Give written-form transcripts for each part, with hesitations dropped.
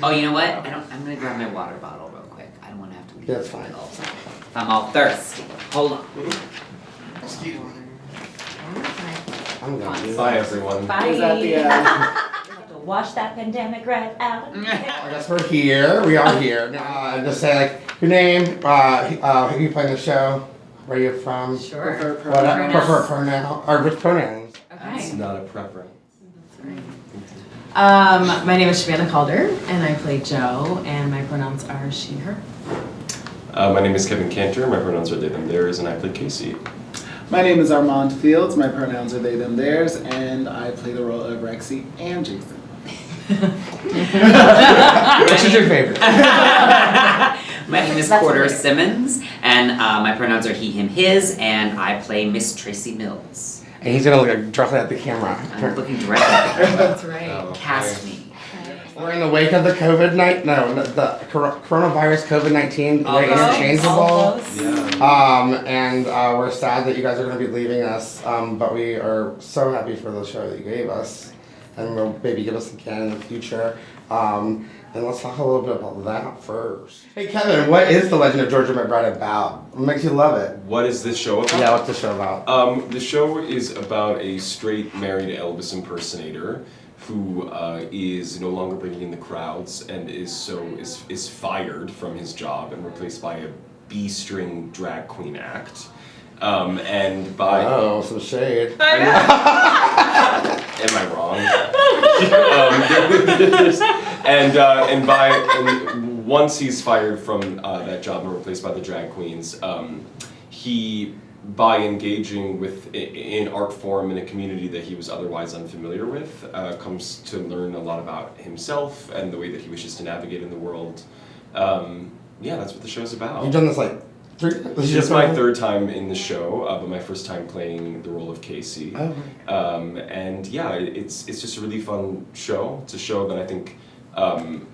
Oh, you know what? I'm gonna grab my water bottle real quick. I don't wanna have to leave. That's fine. If I'm all thirsty. Hold on. I'm going. Bye, everyone. Bye. Is that the To wash that pandemic right out. I guess we're here. We are here. Just say like your name, who you play in the show, where you're from. Sure. What prefer pronoun or which pronouns? It's Okay. not a preference. My name is Shavana Calder, and I play Joe, and my pronouns are she, her. My name is Kevin Cantor. My pronouns are they, them, theirs, and I play Casey. My name is Armand Fields. My pronouns are they, them, theirs, and I play the role of Rexy and Jason. Which is your favorite? My name is Porter Simmons, and my pronouns are he, him, his, and I play Miss Tracy Mills. And he's gonna look directly at the camera. I'm looking directly at the camera. That's right. Oh, Cast okay. me. We're in the wake of the the coronavirus COVID-19, All very those. interchangeable. All those. Yeah. And we're sad that you guys are going to be leaving us, but we are so happy for the show that you gave us, and we'll maybe give us again in the future. And let's talk a little bit about that first. Hey Kevin, what is The Legend of Georgia McBride about? What makes you love it? What is this show about? Yeah, what's the show about? The show is about a straight married Elvis impersonator who is no longer bringing in the crowds and is fired from his job and replaced by a B-string drag queen act. And by Some shade. am I wrong? And once he's fired from that job and replaced by the drag queens, he, by engaging in art form in a community that he was otherwise unfamiliar with, comes to learn a lot about himself and the way that he wishes to navigate in the world. Yeah, that's what the show's about. You've done this like three. This is my third time in the show, but my first time playing the role of Casey. Oh. And yeah, it's just a really fun show. It's a show that I think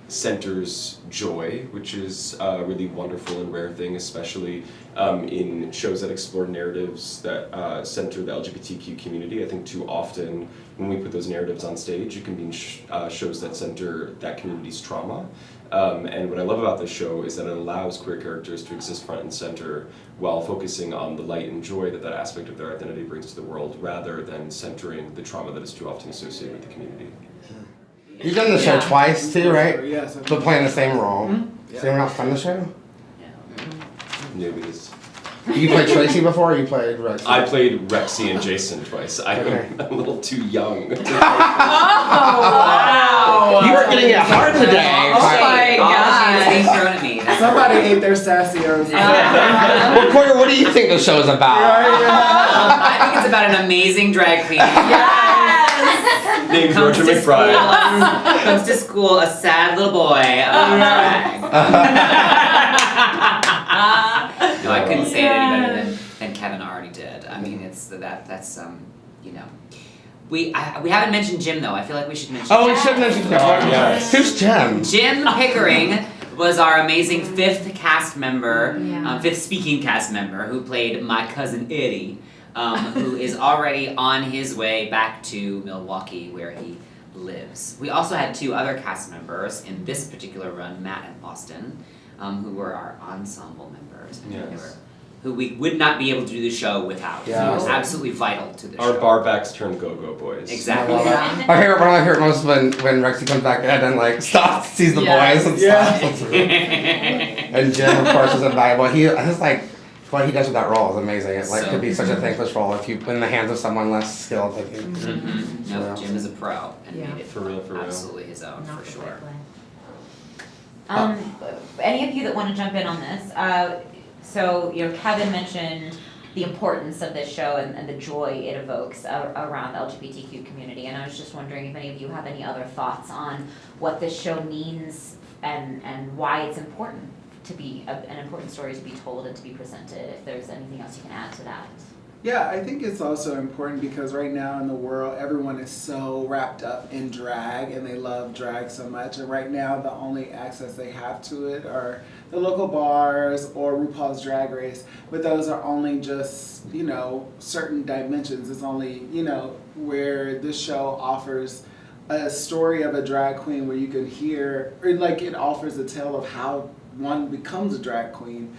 centers joy, which is a really wonderful and rare thing, especially in shows that explore narratives that center the LGBTQ community. I think too often when we put those narratives on stage, it can be in shows that center that community's trauma. And what I love about this show is that it allows queer characters to exist front and center while focusing on the light and joy that aspect of their identity brings to the world, rather than centering the trauma that is too often associated with the community. You've done the show twice too, right? Yes. But playing the same role. Yeah. Has anyone else done the show? Newbies. You played Tracy before, or you played Rex? I played Rexy and Jason twice. I'm Okay. a little too young. Oh, wow. You were getting it hard today. Oh my All the hands God. being thrown at me. That's Somebody ate their sassy herbs. Well, Porter, what do you think the show is about? I think it's about an amazing drag queen. Named Georgia McBride. Comes to school a sad little boy. No, I couldn't say it any better than Kevin already did. I mean, that's you know. We haven't mentioned Jim though. I feel like we should mention. Oh, we should mention Jim. yes. Who's Jim? Jim Pickering was our amazing fifth cast member, Yeah. fifth speaking cast member, who played my cousin Eddie, who is already on his way back to Milwaukee, where he lives. We also had two other cast members in this particular run, Matt and Austin, who were our ensemble members. And Yes. who we would not be able to do the show without. Yeah. He was absolutely vital to the Our show. barbacks turned go-go boys. Exactly. One of my favorite moments when Rexy comes back in and like stops, sees the Yes. boys and Yeah. stops. And Jim, of course, is invaluable. He's like, what he does with that role is amazing. It like So- could be such a thankless role if you in the hands of someone less skilled. I think. Mhm. No, Yeah. Jim is a pro and Yeah. made it For real, for real. absolutely his own, Not for the sure. right way. Any of you that want to jump in on this, so, Kevin mentioned the importance of this show and the joy it evokes around the LGBTQ community, and I was just wondering if any of you have any other thoughts on what this show means and why it's important to be an important story to be told and to be presented, if there's anything else you can add to that. Yeah, I think it's also important because right now in the world, everyone is so wrapped up in drag and they love drag so much. And right now, the only access they have to it are the local bars or RuPaul's Drag Race. But those are only just, certain dimensions. It's only, where this show offers a story of a drag queen where you can hear, or like it offers a tale of how one becomes a drag queen,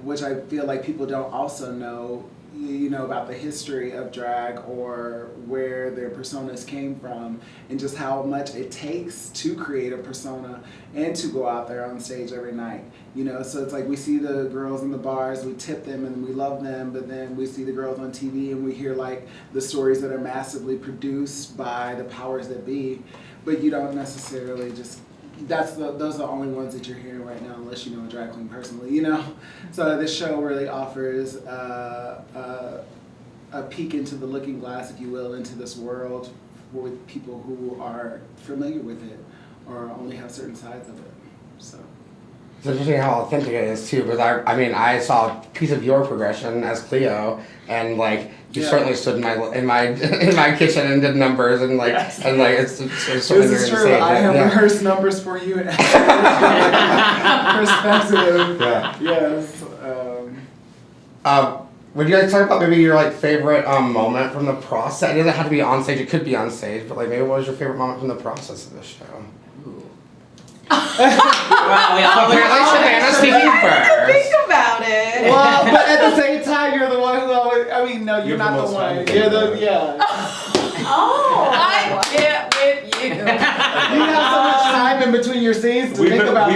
which I feel like people don't also know, you know, about the history of drag or where their personas came from and just how much it takes to create a persona and to go out there on stage every night. You know, so it's like we see the girls in the bars, we tip them and we love them, but then we see the girls on TV and we hear like the stories that are massively produced by the powers that be, but you don't necessarily just, those are the only ones that you're hearing right now unless you know a drag queen personally, you know? So this show really offers a peek into the looking glass, if you will, into this world with people who are familiar with it or only have certain sides of it, so. It's interesting how authentic it is too, because I mean, I saw a piece of your progression as Cleo, and like you certainly stood in my kitchen and did numbers and like and like it's certainly This is true. I have rehearsed numbers for you. Perspective. Yeah. Yes. Would you guys talk about maybe your like favorite moment from the process? It doesn't have to be on stage. It could be on stage, but like maybe what was your favorite moment from the process of the show? Wow, we all Apparently, Savannah's speaking first. Think about it. Well, but at the same time, you're the one who always. I mean, no, you're not the one. You're the Oh, I get with you. You have so much time in between your scenes to think about.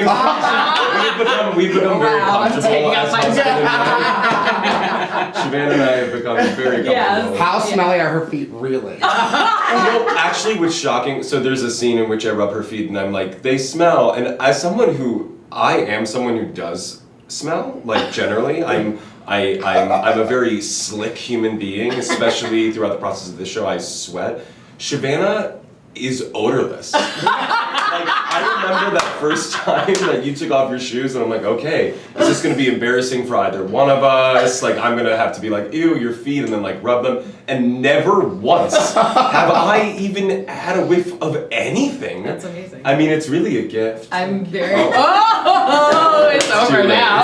We've become very Wow, I'm comfortable taking as up my husband and wife. Savannah and I have become very comfortable. Yes. How smelly are her feet really? No, actually, what's shocking, so there's a scene in which I rub her feet and I'm like, they smell. And as someone who, I am someone who does smell, like generally, I'm a very slick human being, especially throughout the process of the show, I sweat. Shavannah is odorless. Like, I remember that first time that you took off your shoes and I'm like, okay, is this gonna be embarrassing for either one of us? Like, I'm gonna have to be like, ew, your feet, and then like rub them. And never once have I even had a whiff of anything. That's amazing. I mean, it's really a gift. I'm very. Oh, it's Too over late. now.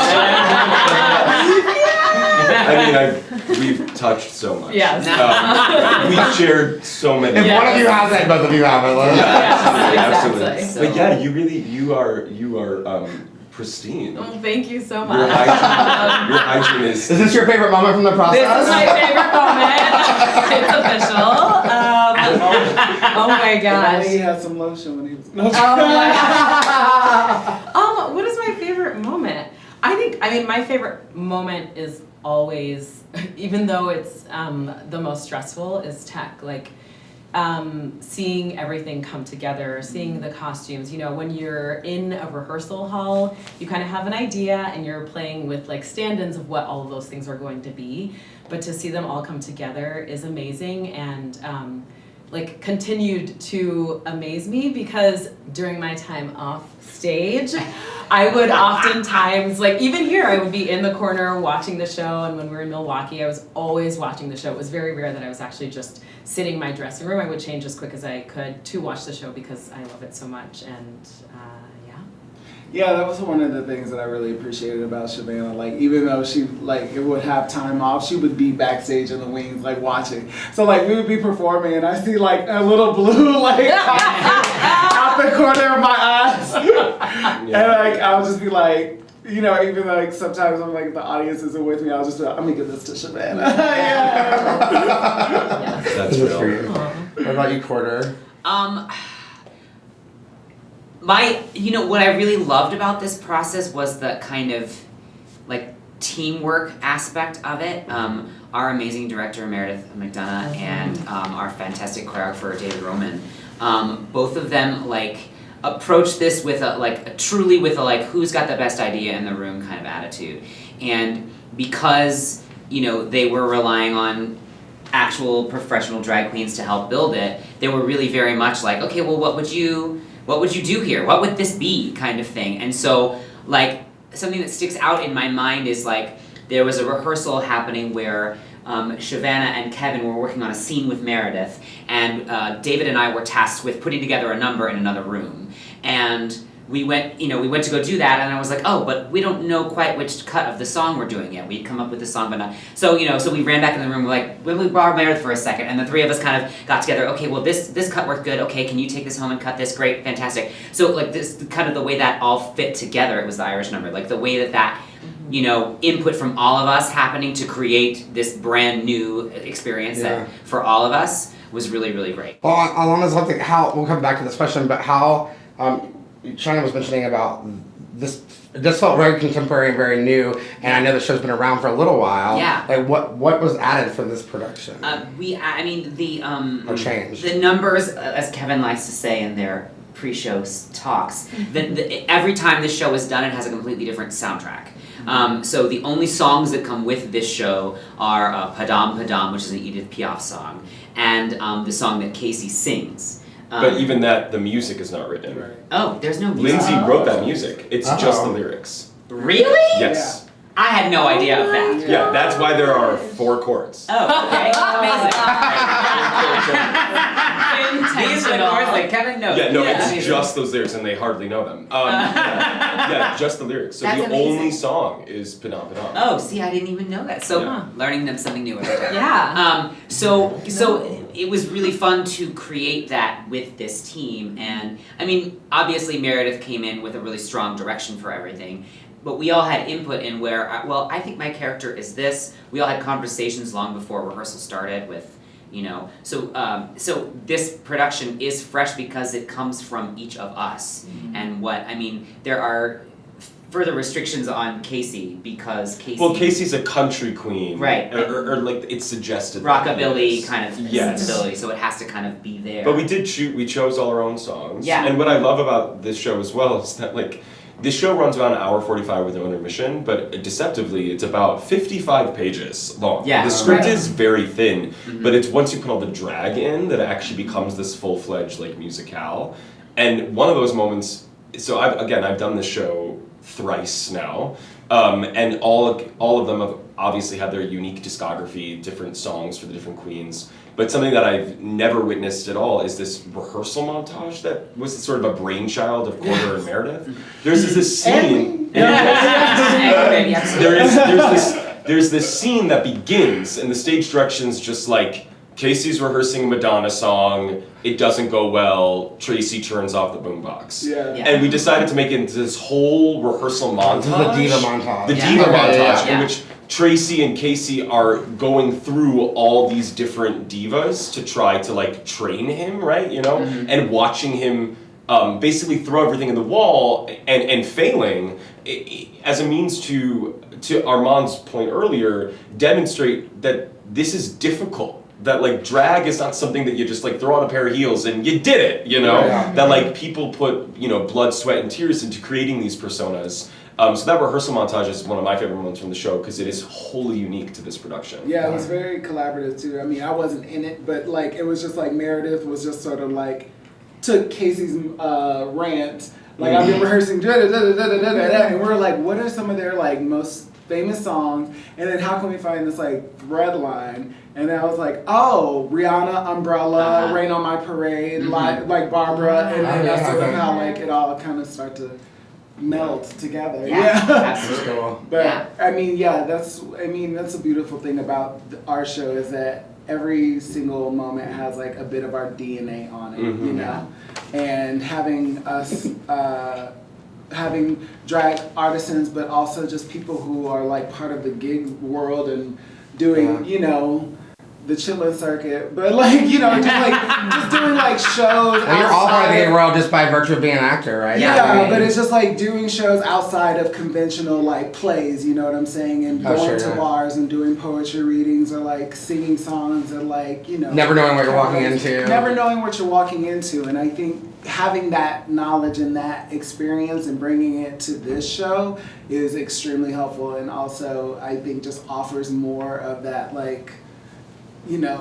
I mean, we've touched so much. Yes. We've shared so many. If Yeah. one of you has it, both of you have it. Absolutely. Exactly. But yeah, you are pristine. Oh, thank you so Your much. hygiene is. Is this your favorite moment from the process? This is my favorite moment. It's official. Oh my gosh. He had some lotion when he was. What is my favorite moment? I mean, my favorite moment is always, even though it's the most stressful, is tech. Like, seeing everything come together, seeing the costumes. You know, when you're in a rehearsal hall, you kind of have an idea and you're playing with like stand-ins of what all of those things are going to be. But to see them all come together is amazing, and like continued to amaze me, because during my time off stage, I would oftentimes, like even here, I would be in the corner watching the show, and when we were in Milwaukee, I was always watching the show. It was very rare that I was actually just sitting in my dressing room. I would change as quick as I could to watch the show because I love it so much, and Yeah, that was one of the things that I really appreciated about Shavannah. Like, even though she like it would have time off, she would be backstage in the wings, like watching. So like we would be performing, and I see like a little blue like out the corner of my eyes, and like I'll just be like, you know, even like sometimes I'm like the audience isn't with me, I'll just be like, I'm gonna give this to Shavannah. yeah. That's This is for real. you. What about you, Quarter? You know, what I really loved about this process was the kind of like teamwork aspect of it. Our amazing director Meredith McDonough and our fantastic choreographer David Roman, both of them like approached this with truly with a who's got the best idea in the room kind of attitude. And because, you know, they were relying on actual professional drag queens to help build it, they were really very much like, okay, well, what would you do here? What would this be, kind of thing. And so, like, something that sticks out in my mind is, like, there was a rehearsal happening where Shavannah and Kevin were working on a scene with Meredith, and David and I were tasked with putting together a number in another room. And we went to go do that, and I was like, oh, but we don't know quite which cut of the song we're doing yet. We'd come up with the song, but not. So we ran back in the room. We're like, we borrowed Meredith for a second, and the three of us kind of got together. Okay, well this cut worked good. Okay, can you take this home and cut this? Great, fantastic. So like this kind of the way that all fit together. It was the Irish number, like the way that input from all of us happening to create this brand new experience that for all of us was really, really great. Well, along those lines, how we'll come back to this question, but how China was mentioning about this. This felt very contemporary and very new, and I know the show's been around for a little while. Yeah. Like what was added for this production? Or changed. The numbers, as Kevin likes to say in their pre-show talks, every time this show is done, it has a completely different soundtrack. So the only songs that come with this show are Padam Padam, which is an Edith Piaf song, and the song that Casey sings. But even that, the music is not written. Right. Oh, there's no music. Lindsay wrote that music. It's just the lyrics. Really? Yes. I had no idea of that. Yeah, that's why there are 4 chords. Oh, okay. Amazing. These are the chords that Kevin knows. Yeah, no, it's just those lyrics, and they hardly know them. Yeah, just the lyrics. So That's the amazing. only song is Padam Padam. Oh, see, I didn't even know that. So Yeah. learning them something new every day. Yeah. So it was really fun to create that with this team, and I mean, obviously Meredith came in with a really strong direction for everything, but we all had input in where, I think my character is this. We all had conversations long before rehearsal started with, so this production is fresh because it comes from each of us, and there are further restrictions on Casey because Casey. Well, Casey's a country queen, Right. Or like it's suggested. that he Rockabilly is. kind of Yes. sensibility, so it has to kind of be there. But we chose all our own songs. Yeah. And what I love about this show as well is that this show runs about an hour 45 with no intermission, but deceptively it's about 55 pages long. Yeah. The script Right. is very thin, Mhm. but it's once you put all the drag in that it actually becomes this full-fledged musicale. And one of those moments, so I've done this show thrice now, and all of them have obviously had their unique discography, different songs for the different queens. But something that I've never witnessed at all is this rehearsal montage that was sort of a brainchild of Corder and Meredith. There's this scene. There's this scene that begins, and the stage direction's just like Casey's rehearsing a Madonna song. It doesn't go well. Tracy turns off the boombox. Yeah. Yeah. And we decided to make it into this whole rehearsal montage. The diva montage. The Yeah. diva Okay, montage, yeah. in which Tracy and Casey are going through all these different divas to try to train him, right? And watching him basically throw everything in the wall and failing as a means to Armand's point earlier, demonstrate that this is difficult. That drag is not something that you just throw on a pair of heels and you did it, Yeah. That people put blood, sweat, and tears into creating these personas. So that rehearsal montage is one of my favorite moments from the show because it is wholly unique to this production. Yeah, it was very collaborative too. I mean, I wasn't in it, but it was just Meredith was just sort of took Casey's rant. I've been rehearsing and we're what are some of their most famous songs, and then how can we find this thread line? And then I was oh, Rihanna, Umbrella, Rain on My Parade, like Barbara, and then that's sort of how it all kind of start to melt together. Yeah, That's absolutely. cool. But Yeah. that's a beautiful thing about our show is that every single moment has a bit of our DNA on it, Mhm. and having us having drag artisans, but also just people who are part of the gig world and doing the chillin' circuit, but just doing shows. Well, you're all part of the outside gay world just by virtue of being an actor, right? Yeah, I mean, but it's just doing shows outside of conventional plays, you know what I'm saying, and Oh, going sure, to yeah. bars and doing poetry readings or singing songs and never knowing what you're walking into. Never knowing what you're walking into, and I think having that knowledge and that experience and bringing it to this show is extremely helpful, and also I think just offers more of that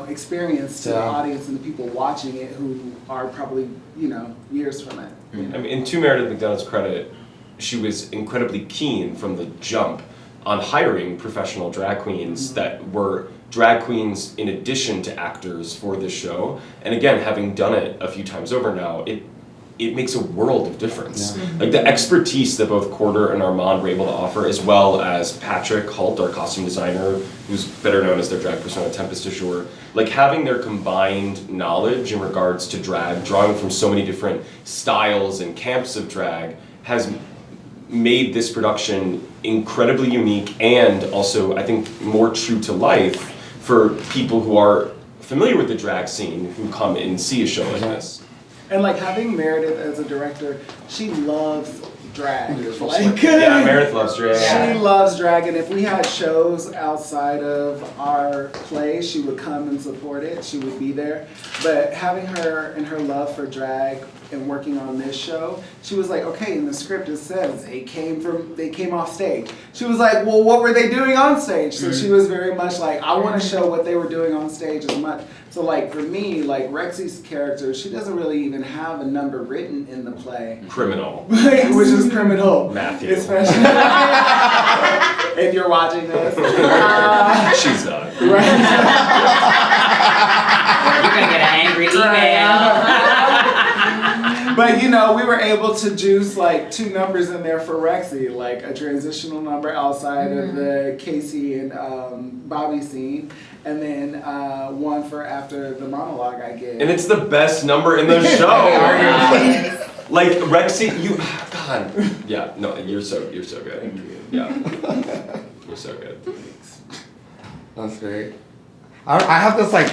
experience to the Yeah. audience and the people watching it who are probably years from it. I mean, to Meredith McDonough's credit, she was incredibly keen from the jump on hiring professional drag queens that were drag queens in addition to actors for this show. And again, having done it a few times over now, it makes a world of difference. Like the expertise that both Quarter and Armand were able to offer, as well as Patrick Holt, our costume designer, who's better known as their drag persona, Tempest du Jour, like having their combined knowledge in regards to drag, drawing from so many different styles and camps of drag, has made this production incredibly unique and also, I think, more true to life for people who are familiar with the drag scene who come and see a show like this. And like having Meredith as a director, she loves drag. Like, Yeah, Meredith loves drag. she loves drag, and if we had shows outside of our play, she would come and support it. She would be there. But having her and her love for drag and working on this show, she was like, okay, in the script it says they came off stage. She was like, well, what were they doing on stage? So she was very much like, I want to show what they were doing on stage as much. So like for me, like Rexy's character, she doesn't really even have a number written in the play. Criminal. Which is criminal. Matthew. Especially if you're watching this. She's not. Right. You're gonna get an angry email. But you know, we were able to juice like 2 numbers in there for Rexy, like a transitional number outside of the Casey and Bobby scene, and then one for after the monologue I gave. And it's the best number in the show. Like Rexy, you, God, yeah, no, you're so good. Thank you. Yeah, you're so good. That's great. I have this like,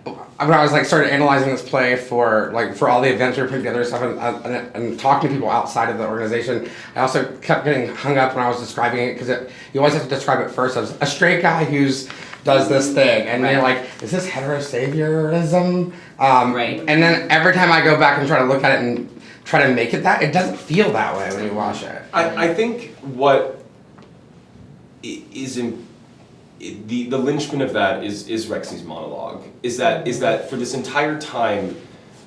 when I was like started analyzing this play for all the events we were putting together and stuff, and talking to people outside of the organization, I also kept getting hung up when I was describing it, because you always have to describe it first as a straight guy who's does this thing, and you're like, is this heterosaviorism? Right. And then every time I go back and try to look at it and try to make it that, it doesn't feel that way when you watch it. I think what is the linchpin of that is Rexy's monologue. Is that for this entire time,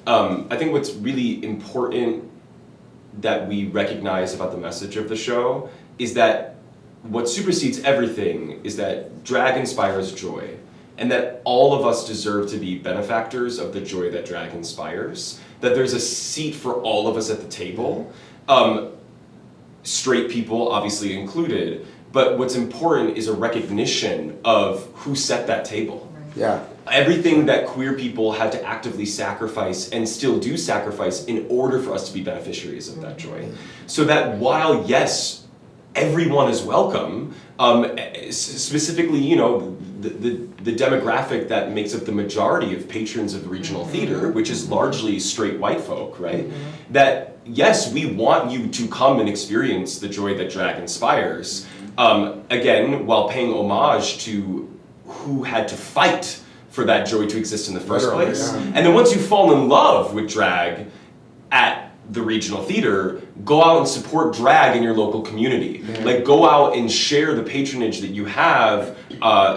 I think what's really important that we recognize about the message of the show is that what supersedes everything is that drag inspires joy, and that all of us deserve to be benefactors of the joy that drag inspires, that there's a seat for all of us at the table, straight people obviously included, but what's important is a recognition of who set that table. Yeah. Everything that queer people had to actively sacrifice and still do sacrifice in order for us to be beneficiaries of that joy. So that while, yes, everyone is welcome, specifically, you know, the demographic that makes up the majority of patrons of the regional theater, which is largely straight white folk, right? That, yes, we want you to come and experience the joy that drag inspires, again, while paying homage to who had to fight for that joy to exist in the first place. Yeah. And then once you fall in love with drag at the regional theater, go out and support drag in your local community. Yeah. Like, go out and share the patronage that you have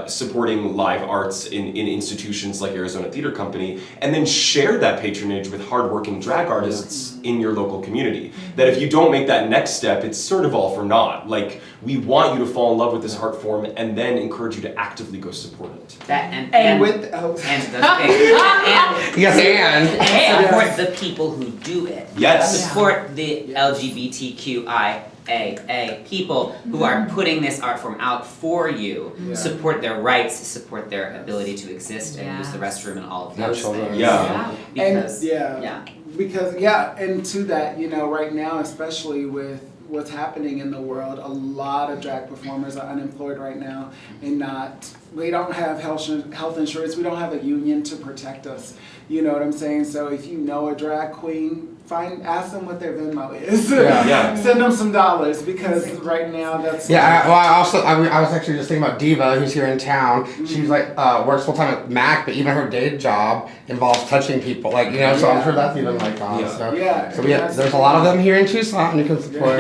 supporting live arts in institutions like Arizona Theater Company, and then share that patronage with hardworking drag artists in your local community. That if you don't make that next step, it's sort of all for naught. Like, we want you to fall in love with this art form and then encourage you to actively go support it. That And support the people who do it. Yes. Support the LGBTQIA people who are putting this art form out for you. Yeah. Support their rights, support their ability to exist and use the restroom and all of those things. Yeah. Because, Because and to that, you know, right now, especially with what's happening in the world, a lot of drag performers are unemployed right now, and we don't have health insurance, we don't have a union to protect us. You know what I'm saying? So if you know a drag queen, ask them what their Venmo is. Send them some dollars, because right now that's I was actually just thinking about Diva, who's here in town. She's like works full time at Mac, but even her day job involves touching people, like, you know. So I'm sure that's even like on. So there's a lot of them here in Tucson you can support.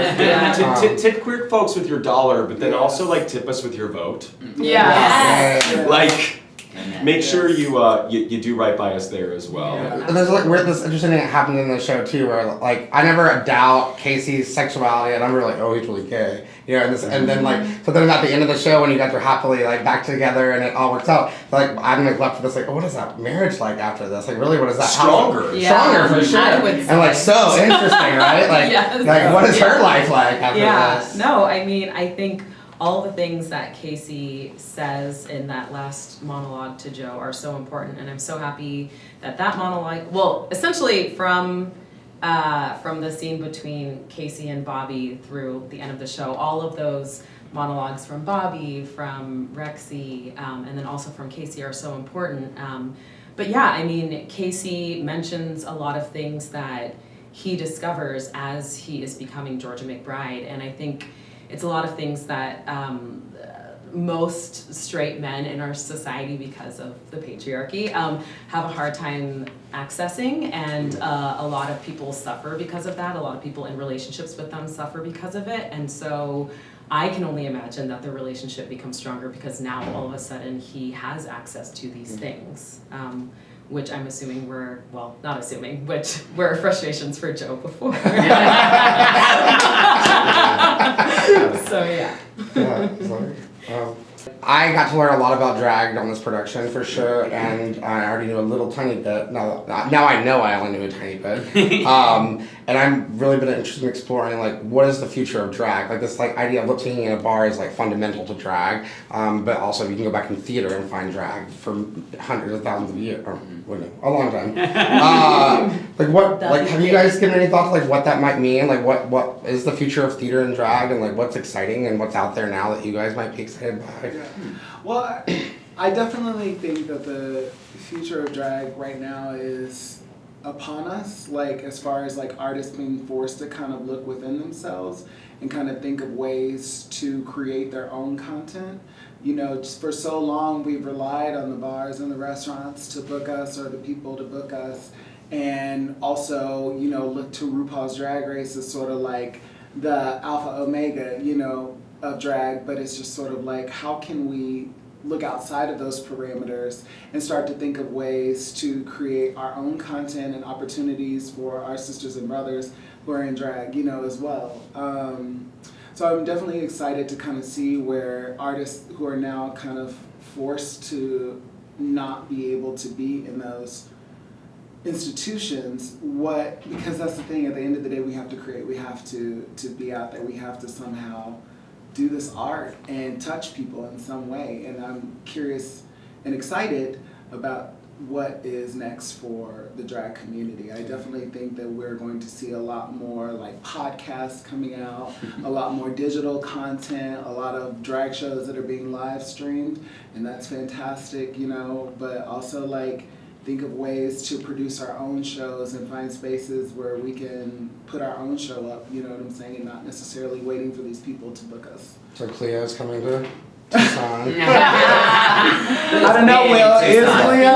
Tip queer folks with your dollar, but then also like tip us with your vote. Yeah. Like, Amen. Make sure Yes. you do right by us there as well. Yeah. And there's like weird, this interesting thing that happened in the show too, where like I never doubt Casey's sexuality, and I'm really like, oh, he's really gay, you know. And then like, so then at the end of the show, when you guys are happily like back together and it all works out, like I'm like left with this like, oh, what is that marriage like after this? Like, really, what is that? Stronger. Stronger for sure. I would And like say. so interesting, right? Like, Yes. like what is her life like after this? No, I mean, I think all the things that Casey says in that last monologue to Joe are so important, and I'm so happy that that monologue, well, essentially from the scene between Casey and Bobby through the end of the show, all of those monologues from Bobby, from Rexy, and then also from Casey are so important. But yeah, I mean, Casey mentions a lot of things that he discovers as he is becoming Georgia McBride, and I think it's a lot of things that most straight men in our society, because of the patriarchy, have a hard time accessing, and a lot of people suffer because of that. A lot of people in relationships with them suffer because of it, and so I can only imagine that their relationship becomes stronger because now all of a sudden he has access to these things. Which I'm assuming were, well, not assuming, which were frustrations for Joe before. So yeah. Yeah, sorry. I got to learn a lot about drag on this production for sure, and I already knew a little tiny bit. Now I know I only knew a tiny bit. And I'm really been interested in exploring like what is the future of drag. Like this like idea of lip syncing in a bar is like fundamental to drag, but also you can go back in theater and find drag for hundreds of thousands of years, or a long time. Like what? Like have you guys given any thought to like what that might mean? Like what is the future of theater and drag, and like what's exciting and what's out there now that you guys might be excited by? Yeah. Well, I definitely think that the future of drag right now is upon us, like as far as like artists being forced to kind of look within themselves and kind of think of ways to create their own content. You know, just for so long we've relied on the bars and the restaurants to book us, or the people to book us, and also, you know, look to RuPaul's Drag Race as sort of like the alpha omega, you know, of drag, but it's just sort of like, how can we look outside of those parameters and start to think of ways to create our own content and opportunities for our sisters and brothers who are in drag, you know, as well. So I'm definitely excited to kind of see where artists who are now kind of forced to not be able to be in those institutions, because that's the thing, at the end of the day we have to create, we have to be out there, we have to somehow do this art and touch people in some way, and I'm curious and excited about what is next for the drag community. I definitely think that we're going to see a lot more like podcasts coming out, a lot more digital content, a lot of drag shows that are being live streamed, and that's fantastic, you know, but also like think of ways to produce our own shows and find spaces where we can put our own show up, you know what I'm saying, and not necessarily waiting for these people to book us. So Cleo's coming to Tucson. I don't know, Will, is Cleo?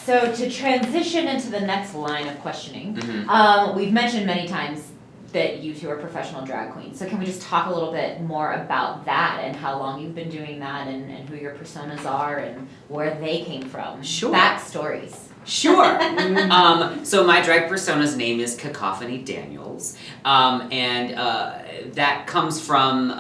So to transition into the next line of questioning, we've mentioned many times that you two are professional drag queens. So can we just talk a little bit more about that and how long you've been doing that, and who your personas are and where they came from? Sure. Backstories. Sure. So my drag persona's name is Cacophony Daniels, and that comes from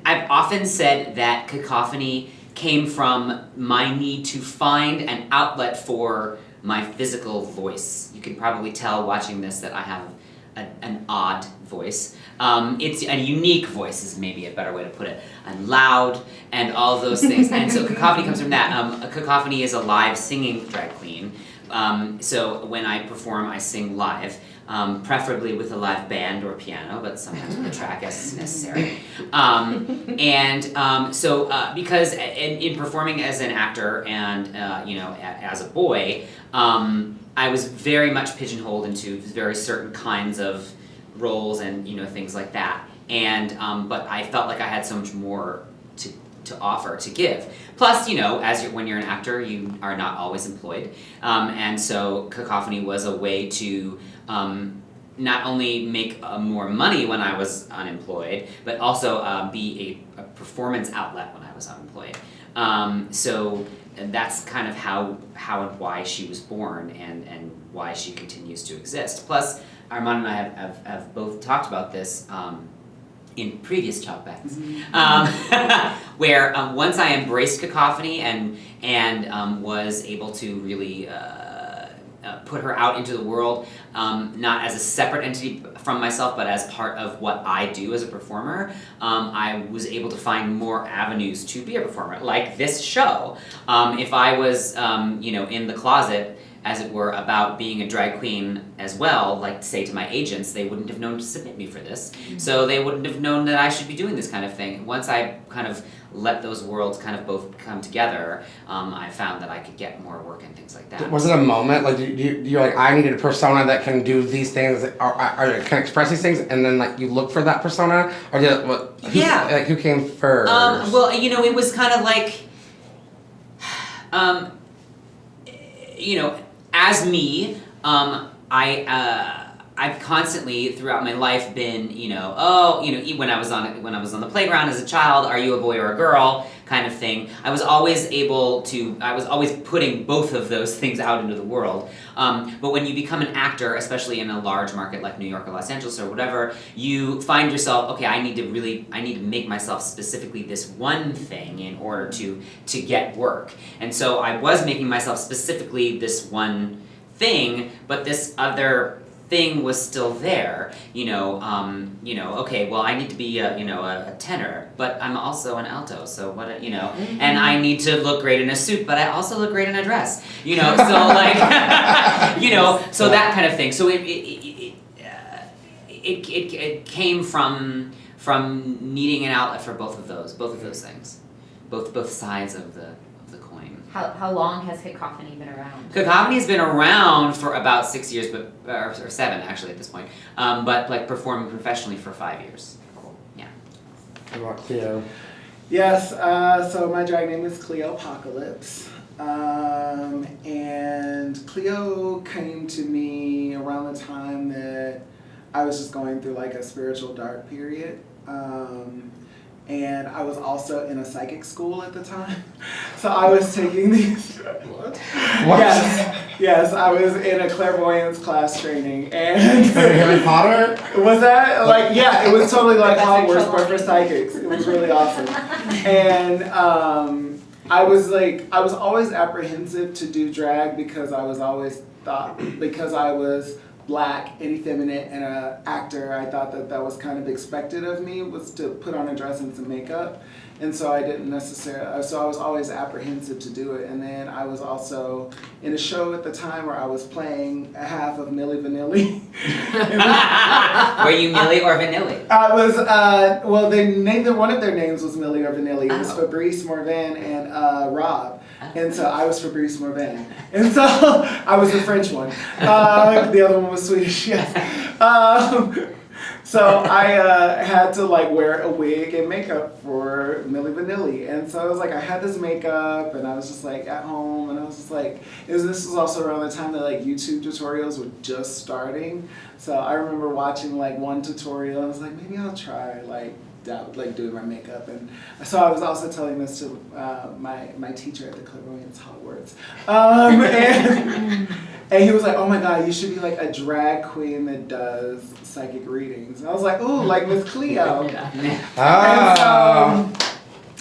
I've often said that cacophony came from my need to find an outlet for my physical voice. You can probably tell watching this that I have an odd voice. It's a unique voice is maybe a better way to put it. I'm loud and all of those things. And so cacophony comes from that. A cacophony is a live singing drag queen. So when I perform, I sing live, preferably with a live band or piano, but sometimes with a track as necessary. Because in performing as an actor and as a boy, I was very much pigeonholed into very certain kinds of roles and things like that. And but I felt like I had so much more to offer, to give. Plus, when you're an actor, you are not always employed, and so cacophony was a way to not only make more money when I was unemployed, but also be a performance outlet when I was unemployed. So that's kind of how and why she was born and why she continues to exist. Plus, Armand and I have both talked about this in previous talkbacks, where once I embraced cacophony and was able to really put her out into the world, not as a separate entity from myself, but as part of what I do as a performer, I was able to find more avenues to be a performer, like this show. If I was, in the closet, as it were, about being a drag queen as well, like say to my agents, they wouldn't have known to submit me for this. So they wouldn't have known that I should be doing this kind of thing. Once I kind of let those worlds kind of both come together, I found that I could get more work and things like that. Was it a moment, like, you're like, I needed a persona that can do these things, or can express these things, and then, like, you look for that persona? Or who came first? Well, it was kind of like, as me, I've constantly throughout my life been, when I was on the playground as a child, are you a boy or a girl, kind of thing. I was always putting both of those things out into the world. But when you become an actor, especially in a large market like New York or Los Angeles or whatever, you find yourself, okay, I need to make myself specifically this one thing in order to get work. And so I was making myself specifically this one thing, but this other thing was still there, okay, well, I need to be a tenor, but I'm also an alto, so what, and I need to look great in a suit, but I also look great in a dress, so like, so that kind of thing. So it came from needing an outlet for both of those things, both sides of the coin. How long has Cacophony been around? Cacophony's been around for about 6 years, or 7 actually at this point, but like performing professionally for 5 years. Cool. Yeah. What about Cleo? Yes, so my drag name is Cleo Apocalypse. And Cleo came to me around the time that I was just going through like a spiritual dark period. And I was also in a psychic school at the time. So I was taking these. What? Yes, I was in a clairvoyance class training. And Harry Potter? Was that? Like, yeah, it was totally like Hogwarts, but for psychics. It was really awesome. And I was always apprehensive to do drag because I was Black and effeminate and an actor, I thought that was kind of expected of me, was to put on a dress and some makeup. And so I didn't necessarily, so I was always apprehensive to do it. And then I was also in a show at the time where I was playing a half of Milli Vanilli. Were you Milli or Vanilli? I was, neither one of their names was Milli or Vanilli. It was Fabrice Morvan and Rob. And so I was Fabrice Morvan. And so I was the French one. The other one was Swedish, yes. So I had to like wear a wig and makeup for Milli Vanilli. And so I was like, I had this makeup and I was just like at home and I was just like, this was also around the time that like YouTube tutorials were just starting. So I remember watching like one tutorial and I was like, maybe I'll try doing my makeup. And so I was also telling this to my teacher at the Clairvoyance Hogwarts. And he was like, oh my God, you should be like a drag queen that does psychic readings. And I was like, ooh, like Miss Cleo. And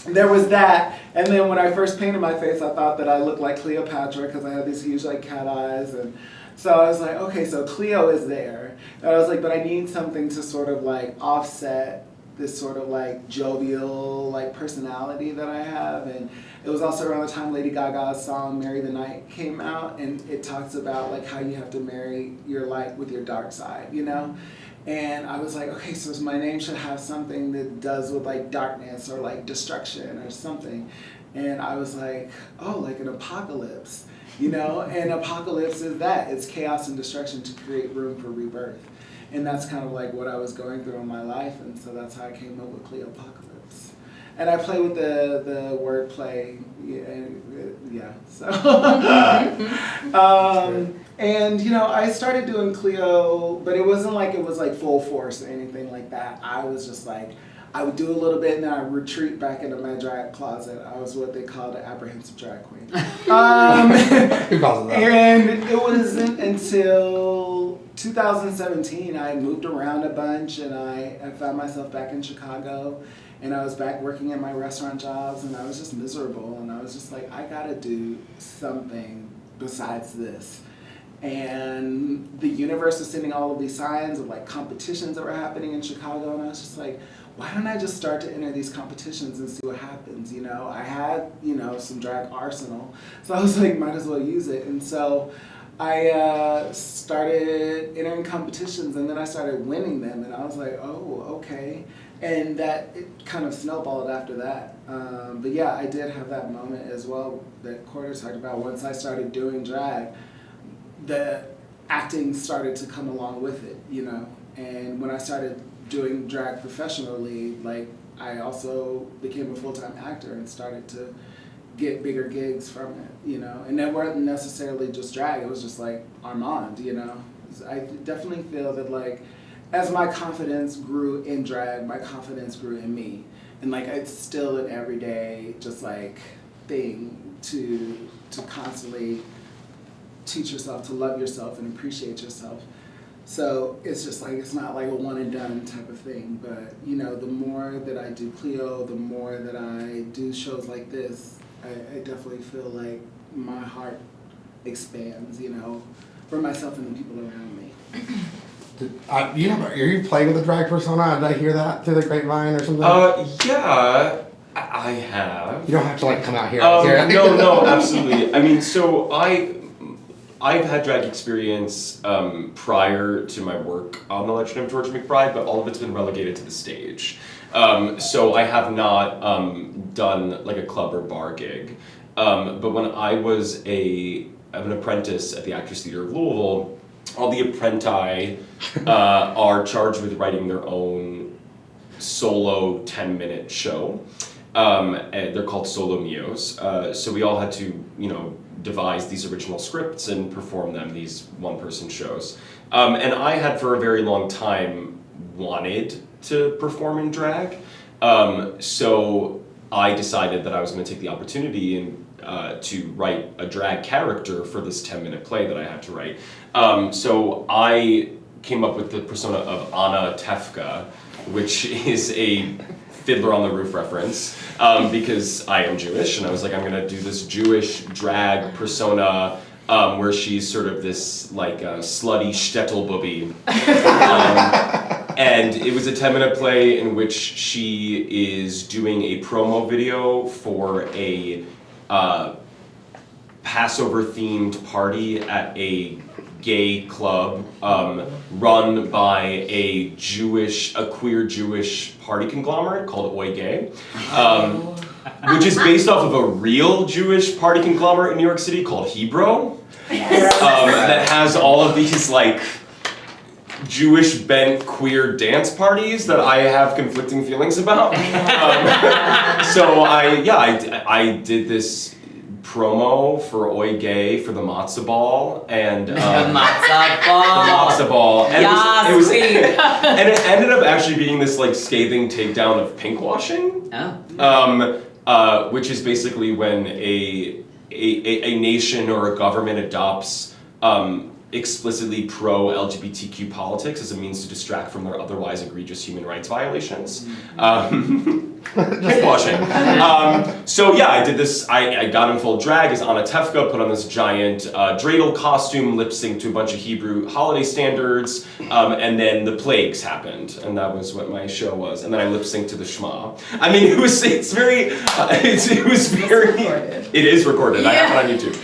so there was that. And then when I first painted my face, I thought that I looked like Cleopatra because I had these huge like cat eyes. And so I was like, okay, so Cleo is there. And I was like, but I need something to sort of like offset this sort of like jovial like personality that I have. And it was also around the time Lady Gaga's song Marry the Night came out, and it talks about like how you have to marry your light with your dark side, And I was like, okay, so my name should have something that does with like darkness or like destruction or something. And I was like, oh, like an apocalypse, And apocalypse is that. It's chaos and destruction to create room for rebirth. And that's kind of like what I was going through in my life, and so that's how I came up with Cleo Apocalypse. And I play with the wordplay, yeah. So, And you know, I started doing Cleo, but it wasn't like it was like full force or anything like that. I was just like, I would do a little bit and then I'd retreat back into my drag closet. I was what they call the apprehensive drag queen. Who calls it that? And it wasn't until 2017 I moved around a bunch and I found myself back in Chicago. And I was back working at my restaurant jobs and I was just miserable. And I was just like, I gotta do something besides this. And the universe was sending all of these signs of like competitions that were happening in Chicago. And I was just like, why don't I just start to enter these competitions and see what happens? You know, I had, you know, some drag arsenal. So I was like, might as well use it. And so I started entering competitions and then I started winning them. And I was like, oh, okay. And that it kind of snowballed after that. But yeah, I did have that moment as well that Corder talked about. Once I started doing drag, the acting started to come along with it, you know. And when I started doing drag professionally, like I also became a full-time actor and started to get bigger gigs from it, you know. And that weren't necessarily just drag, it was just like Armand, you know. I definitely feel that like as my confidence grew in drag, my confidence grew in me. And like it's still an everyday just like thing to constantly teach yourself to love yourself and appreciate yourself. So it's just like, it's not like a one and done type of thing, but you know, the more that I do Cleo, the more that I do shows like this, I definitely feel like my heart expands, you know, for myself and the people around me. Are you playing with the drag persona? Did I hear that through the grapevine or something? Yeah, I have. You don't have to like come out here. No, absolutely. I mean, so I've had drag experience prior to my work on The Legend of Georgia McBride, but all of it's been relegated to the stage. So I have not done like a club or bar gig. But when I was an apprentice at the Actors Theater of Louisville, all the apprenti are charged with writing their own solo 10-minute show. And they're called solo mios. So we all had to, you know, devise these original scripts and perform them, these one-person shows. And I had for a very long time wanted to perform in drag. So I decided that I was going to take the opportunity and to write a drag character for this 10-minute play that I had to write. So I came up with the persona of Anna Tefka, which is a Fiddler on the Roof reference, because I am Jewish, and I was like, I'm gonna do this Jewish drag persona where she's sort of this like slutty shtetl booby. And it was a 10-minute play in which she is doing a promo video for a Passover-themed party at a gay club run by a queer Jewish party conglomerate called Oi Gay, which is based off of a real Jewish party conglomerate in New York City called Hebrew, that has all of these like Jewish bent queer dance parties that I have conflicting feelings about. So I did this promo for Oi Gay for the matzo ball and The matzo ball. And Yes, it was queen. and it ended up actually being this like scathing takedown of pinkwashing. Which is basically when a nation or a government adopts explicitly pro-LGBTQ politics as a means to distract from their otherwise egregious human rights violations. Pinkwashing. So yeah, I did this, I got in full drag as Anna Tefka, put on this giant dreidel costume, lip synced to a bunch of Hebrew holiday standards, and then the plagues happened, and that was what my show was. And then I lip synced to the Shema. I mean, it was very, it is recorded, I have it on YouTube.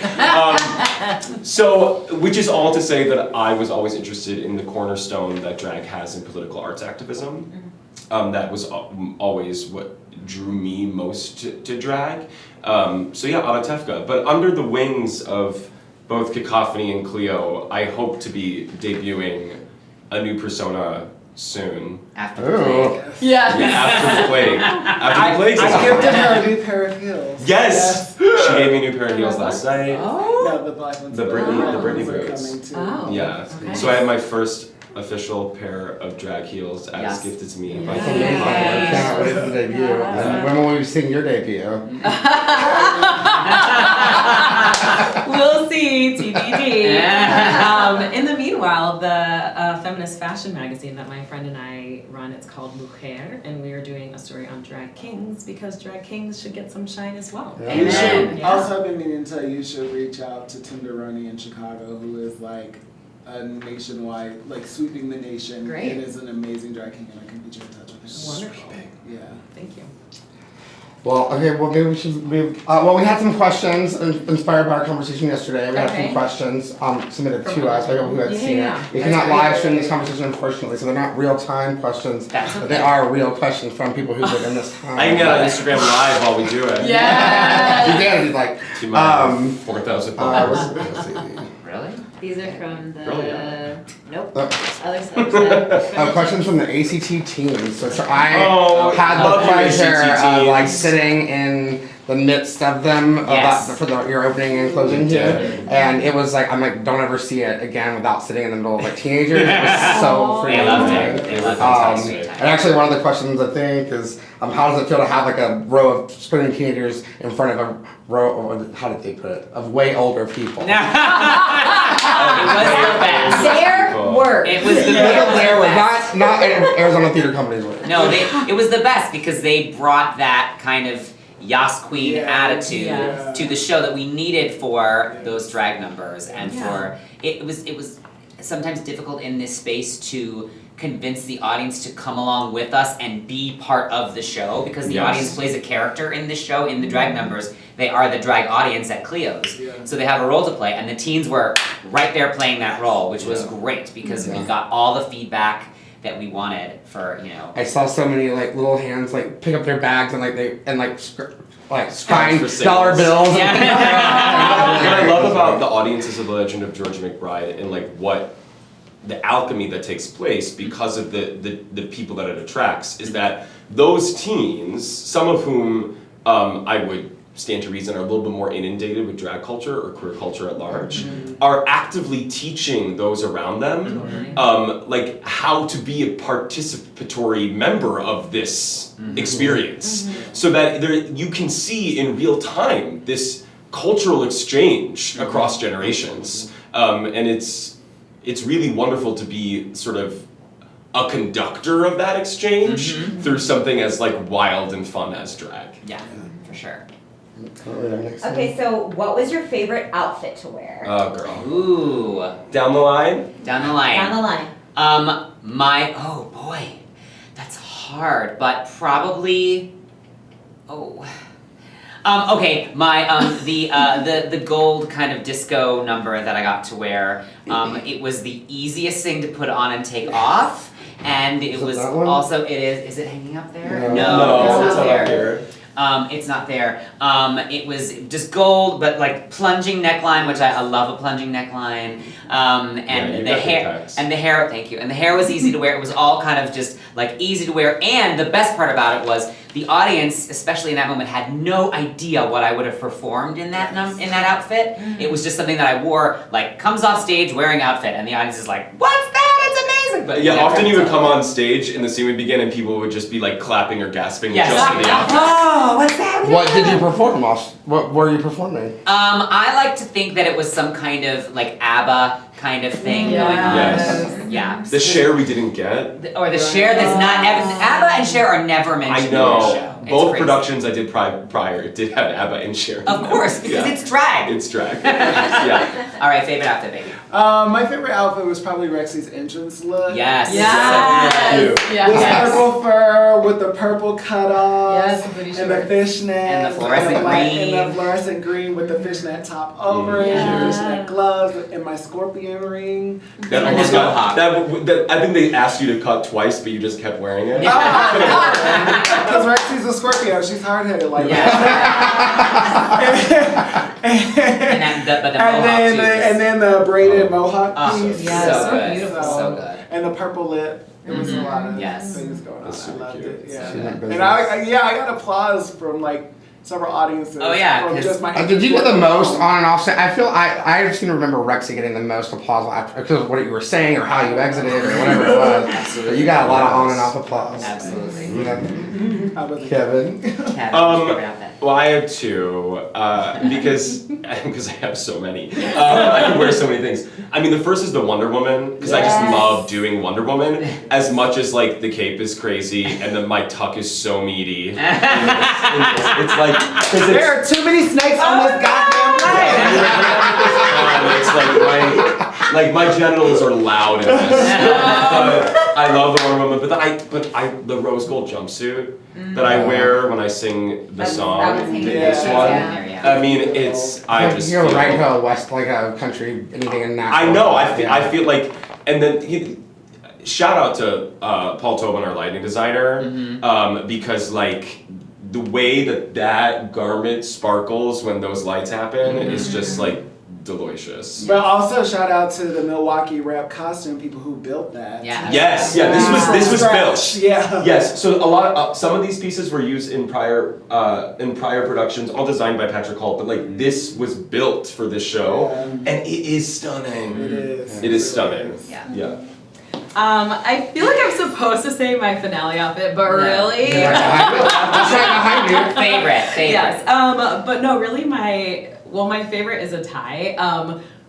So, which is all to say that I was always interested in the cornerstone that drag has in political arts activism. That was always what drew me most to drag. So yeah, Anna Tefka. But under the wings of both Cacophony and Cleo, I hope to be debuting a new persona soon. After the plague. Yeah. Yeah, after the plague. After the plague. I gifted her a new pair of heels. Yes! She gave me a new pair of heels last night. Oh. No, the black ones. The Britney are boots. coming too. Oh. Yeah. Okay. So I had my first official pair of drag heels as Yes. gifted to me by That's Kim amazing. I cannot wait for the debut. And when will we see your debut? We'll see, TBD. In the meanwhile, the feminist fashion magazine that my friend and I run, it's called Mujer, and we are doing a story on drag kings because drag kings should get some shine as well. Yeah. You should, Amen. Yeah. also, I've been meaning to tell you, you should reach out to Tenderoni in Chicago, who is like a nationwide, like sweeping the nation. Great. It is an amazing drag king, and I can put you in touch with him. Wonderful. Yeah. Thank you. Well, okay, well, maybe we should move. Well, we had some questions inspired by our conversation yesterday. We had Okay. some questions submitted to us by people who had Yeah, seen yeah. it. We cannot live stream this conversation, unfortunately, so they're not real time questions, That's but they are real questions from people who live in this time. I can get on Instagram Live while we do it. You can, it's like, To my Um, 4,000 let's followers. see. Really? These are from the, Really, yeah. nope, Oh. other side. Questions from the ACT teams. So I Oh, had love the you, pleasure ACT of like teams. sitting in the midst of them Yes. for your opening and closing Yeah. here, and it was like I'm like don't ever see it again without sitting in the middle of like teenagers. It was so Aw. freaking They loved it. amazing. They loved it. And actually, one of the questions I think is, how does it feel to have like a row of screaming teenagers in front of a row, or how did they put it, of way older people? It was the best. Their work. It was the There were best. not Arizona Theater Company's work. No, it was the best because they brought that kind of Yas Queen Yeah. attitude Yes. to the show that we needed for those drag numbers, and Yeah. for it was sometimes difficult in this space to convince the audience to come along with us and be part of the show, because the Yes. audience plays a character in the show. In the drag numbers, they are the drag audience at Cleo's, Yeah. so they have a role to play, and the teens were right there playing that role, which was great because we Yeah. got all the feedback that we wanted for, you know. I saw so many like little hands like pick up their bags and like for find sales. dollar bills. Yeah. What I love about the audiences of The Legend of Georgia McBride and like what the alchemy that takes place because of the people that it attracts is that those teens, some of whom I would stand to reason are a little bit more inundated with drag culture or queer culture at large, are actively teaching those around them like how to be a participatory member of this experience, so that you can see in real time this cultural exchange across generations, and it's really wonderful to be sort of a conductor of that exchange through something as like wild and fun as drag. Yeah, for sure. Okay, so what was your favorite outfit to wear? Oh girl. Ooh, Down the line? down the line. Down the line. Oh boy, that's hard, but probably, okay, my, the gold kind of disco number that I got to wear, it was the easiest thing to put on and take off, and it Is it was that one? also, is it hanging up there? No. It's not there. here. It's not there. It was just gold, but like plunging neckline, which I love a plunging neckline. And you the got hair, good pecs. and the hair, thank you. And the hair was easy to wear. It was all kind of just like easy to wear. And the best part about it was the audience, especially in that moment, had no idea what I would have performed in that in that outfit. It was just something that I wore, like comes off stage wearing outfit, and the audience is like, "What's that? It's amazing!" But Yeah, often you would come on. on stage and the scene would begin and people would just be like clapping or gasping Yes. just for the outfit. Oh, what's that? What did you perform, Moss? What were you performing? I like to think that it was some kind of like ABBA kind of thing going on. Yes. Yeah. The share we didn't get. Or the Cher that's not ABBA and Cher are never mentioned I in the know. show. It's Both crazy. productions I did prior did have ABBA and Cher. in Of them. course, because Yeah. it's drag. It's drag. Yeah. All right, favorite outfit, baby. My favorite outfit was probably Rexy's entrance look. Yes. Yes. This Yes. purple fur with the purple cutoffs. Yes, the booty and the shorts. fishnet. And the fluorescent green. And the fluorescent green with the fishnet top over it. Yeah. And fishnet gloves and my scorpion ring. That And almost then got that. I think they asked you to cut twice, but you just kept wearing it. Because Rexy's a Scorpio, she's hard-headed like that. And then the mohawk too. and then the braided mohawk Oh, piece. Yeah, so so good. beautiful. So good. And the purple lip. It was a lot of Yes. things going on. That's I super loved cute. it. Yeah. So good. And I got applause from like several audiences. Oh, yeah, from 'cause- just my Did you get the most on and off set? I seem to remember Rexy getting the most applause after, because of what you were saying or how you exited or whatever it was. Absolutely. But you got a lot of on and off applause. Absolutely. Yeah. I wasn't Kevin. Kevin, Um, figure out that. Well, I have two because I have so many. I can wear so many things. I mean, the first is the Wonder Woman because I just Yes. love doing Wonder Woman as much as like the cape is crazy and then my tuck is so meaty. It's like because There are too many snakes on this goddamn it's like my genitals are loud in this. But I love the Wonder Woman. But I the rose gold jumpsuit that I wear when I sing the song. That was hanging This there, one. yeah. I mean, it's I just You're feel, right, go west, like a country, anything in Nashville. I know. I Yeah. feel like, and then shout out to Paul Tobin, our lighting designer, because like the way that garment sparkles when those lights happen is just like delicious. But also shout out to the Milwaukee rep costume people who built that. Yeah. Yes, yeah. This was built. Yeah. Yes, so a lot of some of these pieces were used in prior productions, all designed by Patrick Holt. But like this was built for this show, Yeah. and it is stunning. It is. It is stunning. Yeah. Yeah. I feel like I'm supposed to say my finale outfit, but No. really, Just right behind you. Favorite. yes. But no, really, my favorite is a tie.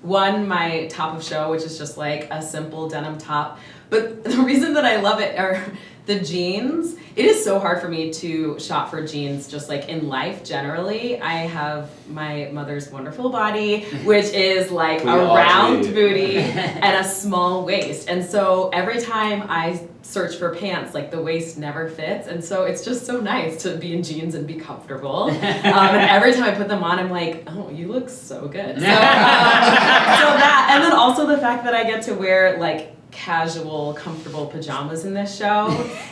One, my top of show, which is just like a simple denim top. But the reason that I love it are the jeans. It is so hard for me to shop for jeans just like in life generally. I have my mother's wonderful body, which is like We a all round do. booty and a small waist. And so every time I search for pants, like the waist never fits. And so it's just so nice to be in jeans and be comfortable. And every time I put them on, I'm like, oh, you look so good. So that, and then also the fact that I get to wear like casual, comfortable pajamas in this show.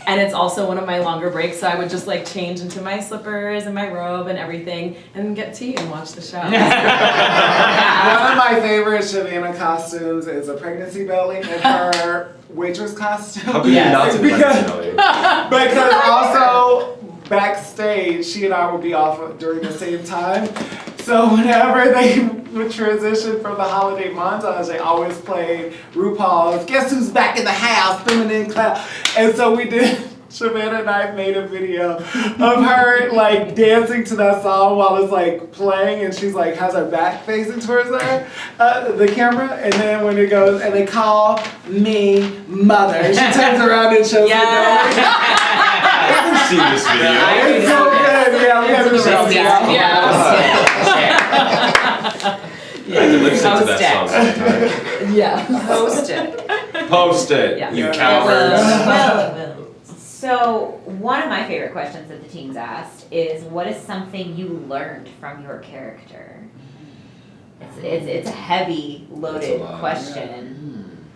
And it's also one of my longer breaks, so I would just like change into my slippers and my robe and everything and get tea and watch the show. One of my favorite Shavana costumes is a pregnancy belly and her waitress costume. How could you Yes. not say Because- that? Because also backstage, she and I would be off during the same time. So whenever they would transition from the holiday montage, they always played RuPaul's Guess Who's Back in the House, Feminine Cloud. And so we did, Shavana and I made a video of her like dancing to that song while it's like playing and she's like has her back facing towards her, the camera. And then when it goes, and they call me mother, she turns around and shows me I haven't seen this video. It's so good. Yeah, we have to show you. I can lip sync to Post that song sometime. Yeah. Post it. Post it, Yeah. you Yeah. cowards. So one of my favorite questions that the teams asked is, what is something you learned from your character? It's a heavy, loaded lot. question.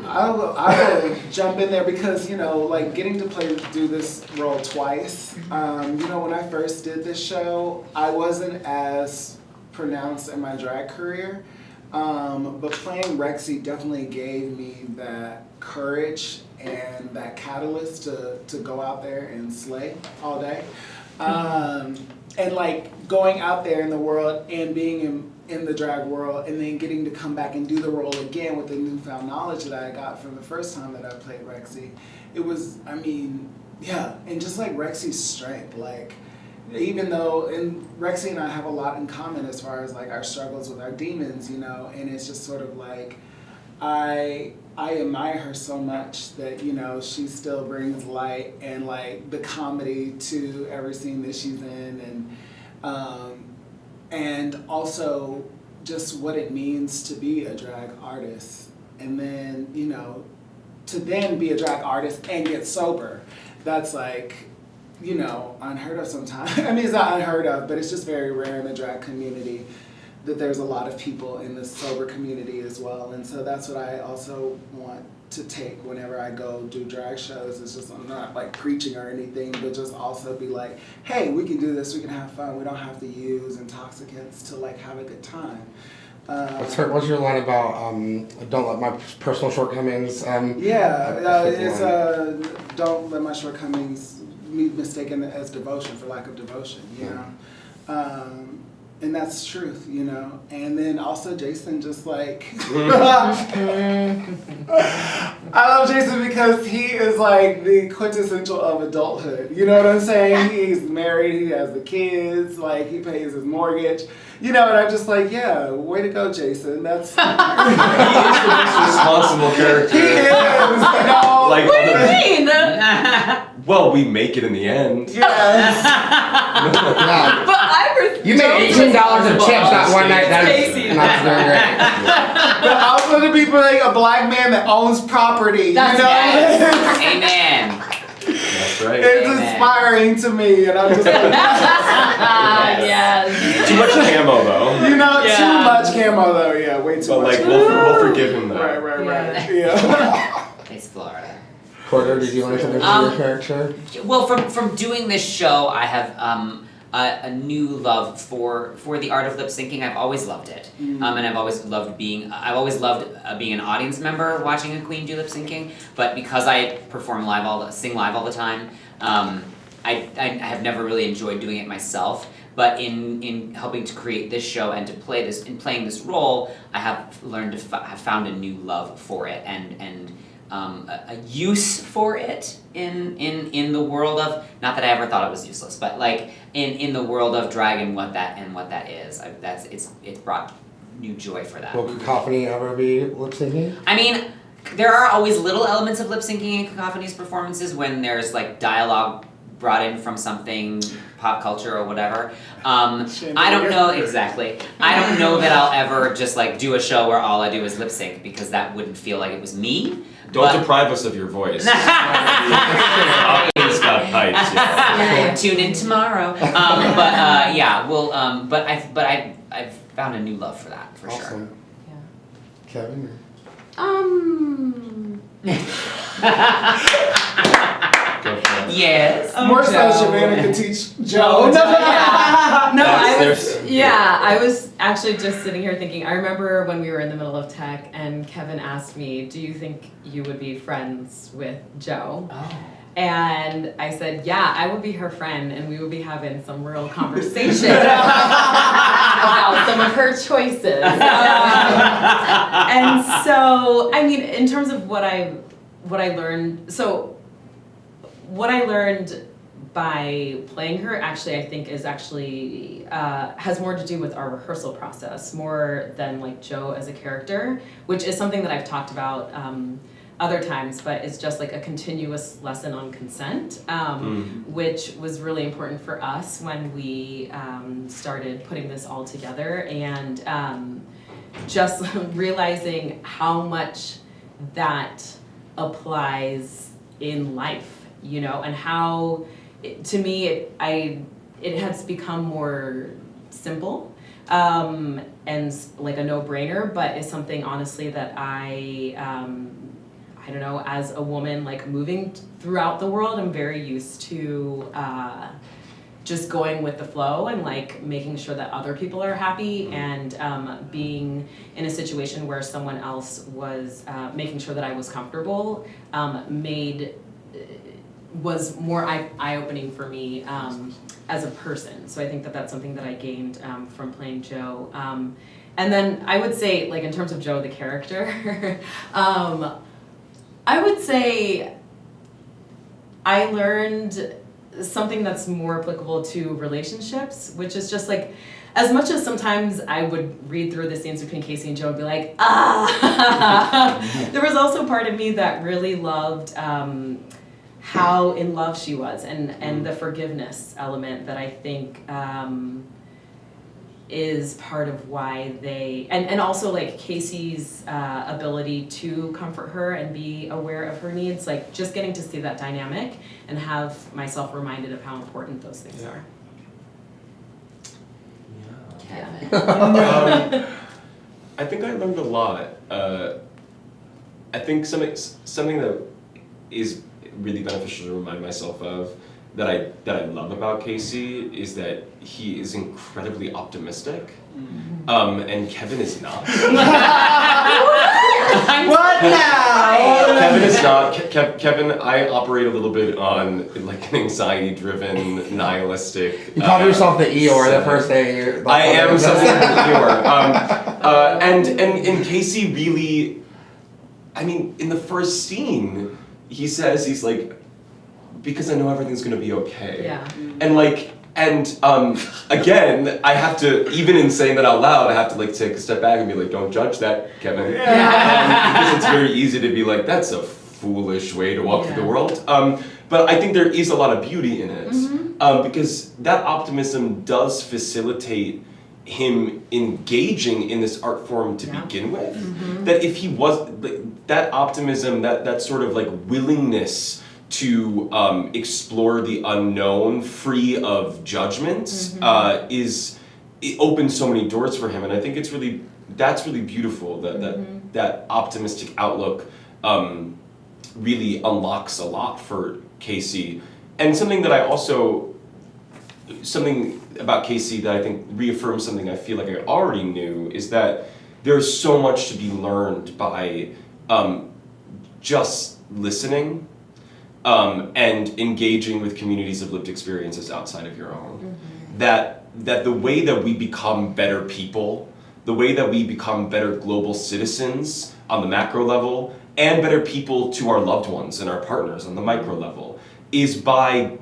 I will jump in there because, you know, like getting to do this role twice. You know, when I first did this show, I wasn't as pronounced in my drag career. But playing Rexy definitely gave me that courage and that catalyst to go out there and slay all day. And like going out there in the world and being in the drag world and then getting to come back and do the role again with the newfound knowledge that I got from the first time that I played Rexy. It was, I mean, yeah, and just like Rexy's strength, like even though, and Rexy and I have a lot in common as far as like our struggles with our demons, you know, and it's just sort of like, I admire her so much that, you know, she still brings light and like the comedy to every scene that she's in, and also just what it means to be a drag artist. And then, you know, to then be a drag artist and get sober. That's like, you know, unheard of sometimes. I mean, it's not unheard of, but it's just very rare in the drag community that there's a lot of people in the sober community as well. And so that's what I also want to take whenever I go do drag shows. It's just, I'm not like preaching or anything, but just also be like, hey, we can do this, we can have fun. We don't have to use intoxicants to like have a good time. What's your line about don't let my personal shortcomings It's don't let my shortcomings mistaken as devotion for lack of devotion, you know. And that's truth, you know. And then also Jason, just like I love Jason because he is like the quintessential of adulthood. You know what I'm saying? He's married, he has the kids, like he pays his mortgage. You know, and I'm just like, yeah, way to go, Jason. That's He is the most responsible character. he is, you know. Like, What do you mean? well, we make it in the end. Yes. Yeah. But I You made $18 of chips that one night. That's Casey. very great. But also to be like a black man that owns property. That's you know? Amen. That's right. It's Amen. inspiring to me, and I'm just like, yes. Too much camo though. you know, Yeah. too much camo though. Yeah, way too But much. like we'll forgive him though. Right. Yeah. It's Florida. Porter, did you learn something from your character? Well, from doing this show, I have a new love for the art of lip syncing. I've always loved it, and I've always loved being an audience member watching a queen do lip syncing. But because I sing live all the time, I have never really enjoyed doing it myself. But in helping to create this show and to playing this role, I have learned to have found a new love for it and a use for it in the world of, not that I ever thought it was useless, but like in the world of drag and what that is. It's brought new joy for that. Will Cacophony ever be lip syncing? I mean, there are always little elements of lip syncing in Cacophony's performances when there's like dialogue brought in from something pop culture or whatever. I don't know exactly. I don't know that I'll ever just like do a show where all I do is lip sync, because that wouldn't feel like it was me. Don't But- deprive us of your voice. Cacophony's got pipes. Yeah. Tune in tomorrow. But I've found a new love for that for sure. Awesome. Kevin? Go for it. Yes. More so, Joe. Savannah could teach Joe. No, There's- I was actually just sitting here thinking, I remember when we were in the middle of tech and Kevin asked me, do you think you would be friends with Joe? Oh. And I said, yeah, I would be her friend and we would be having some real conversation about some of her choices. And so, I mean, in terms of what I learned, what I learned by playing her, actually, I think is actually has more to do with our rehearsal process more than like Joe as a character, which is something that I've talked about other times, but it's just like a continuous lesson on consent, which was really important for us when we started putting this all together, and just realizing how much that applies in life, you know, and how to me it has become more simple and like a no-brainer, but it's something honestly that I don't know, as a woman like moving throughout the world, I'm very used to just going with the flow and like making sure that other people are happy, and being in a situation where someone else was making sure that I was comfortable was more eye-opening for me as a person. So I think that that's something that I gained from playing Joe. And then I would say, like in terms of Joe the character, I would say I learned something that's more applicable to relationships, which is just like, as much as sometimes I would read through the scenes between Casey and Joe and be like, there was also part of me that really loved how in love she was, and the forgiveness element that I think is part of why they, and also like Casey's ability to comfort her and be aware of her needs, like just getting to see that dynamic and have myself reminded of how important those things are. Kevin. I think I learned a lot. I think something that is really beneficial to remind myself of that I love about Casey is that he is incredibly optimistic, and Kevin is not. What now? not Kevin. I operate a little bit on like an anxiety-driven, nihilistic. You called yourself the Eeyore the first day. I am something of an Eeyore. And Casey really, I mean, in the first scene, he says he's like, because I know everything's gonna be okay. Yeah. And like. And again, I have to, even in saying that out loud, I have to like take a step back and be like, don't judge that, Kevin. Because it's very easy to be like, that's a foolish way to walk through the world. But I think there is a lot of beauty in it. Because that optimism does facilitate him engaging in this art form to begin with. That if he was, that optimism, that sort of like willingness to explore the unknown, free of judgment, it opens so many doors for him, and I think that's really beautiful. That optimistic outlook really unlocks a lot for Casey, and something about Casey that I think reaffirms something I feel like I already knew is that there's so much to be learned by just listening. And engaging with communities of lived experiences outside of your own. That the way that we become better people, the way that we become better global citizens on the macro level, and better people to our loved ones and our partners on the micro level, is by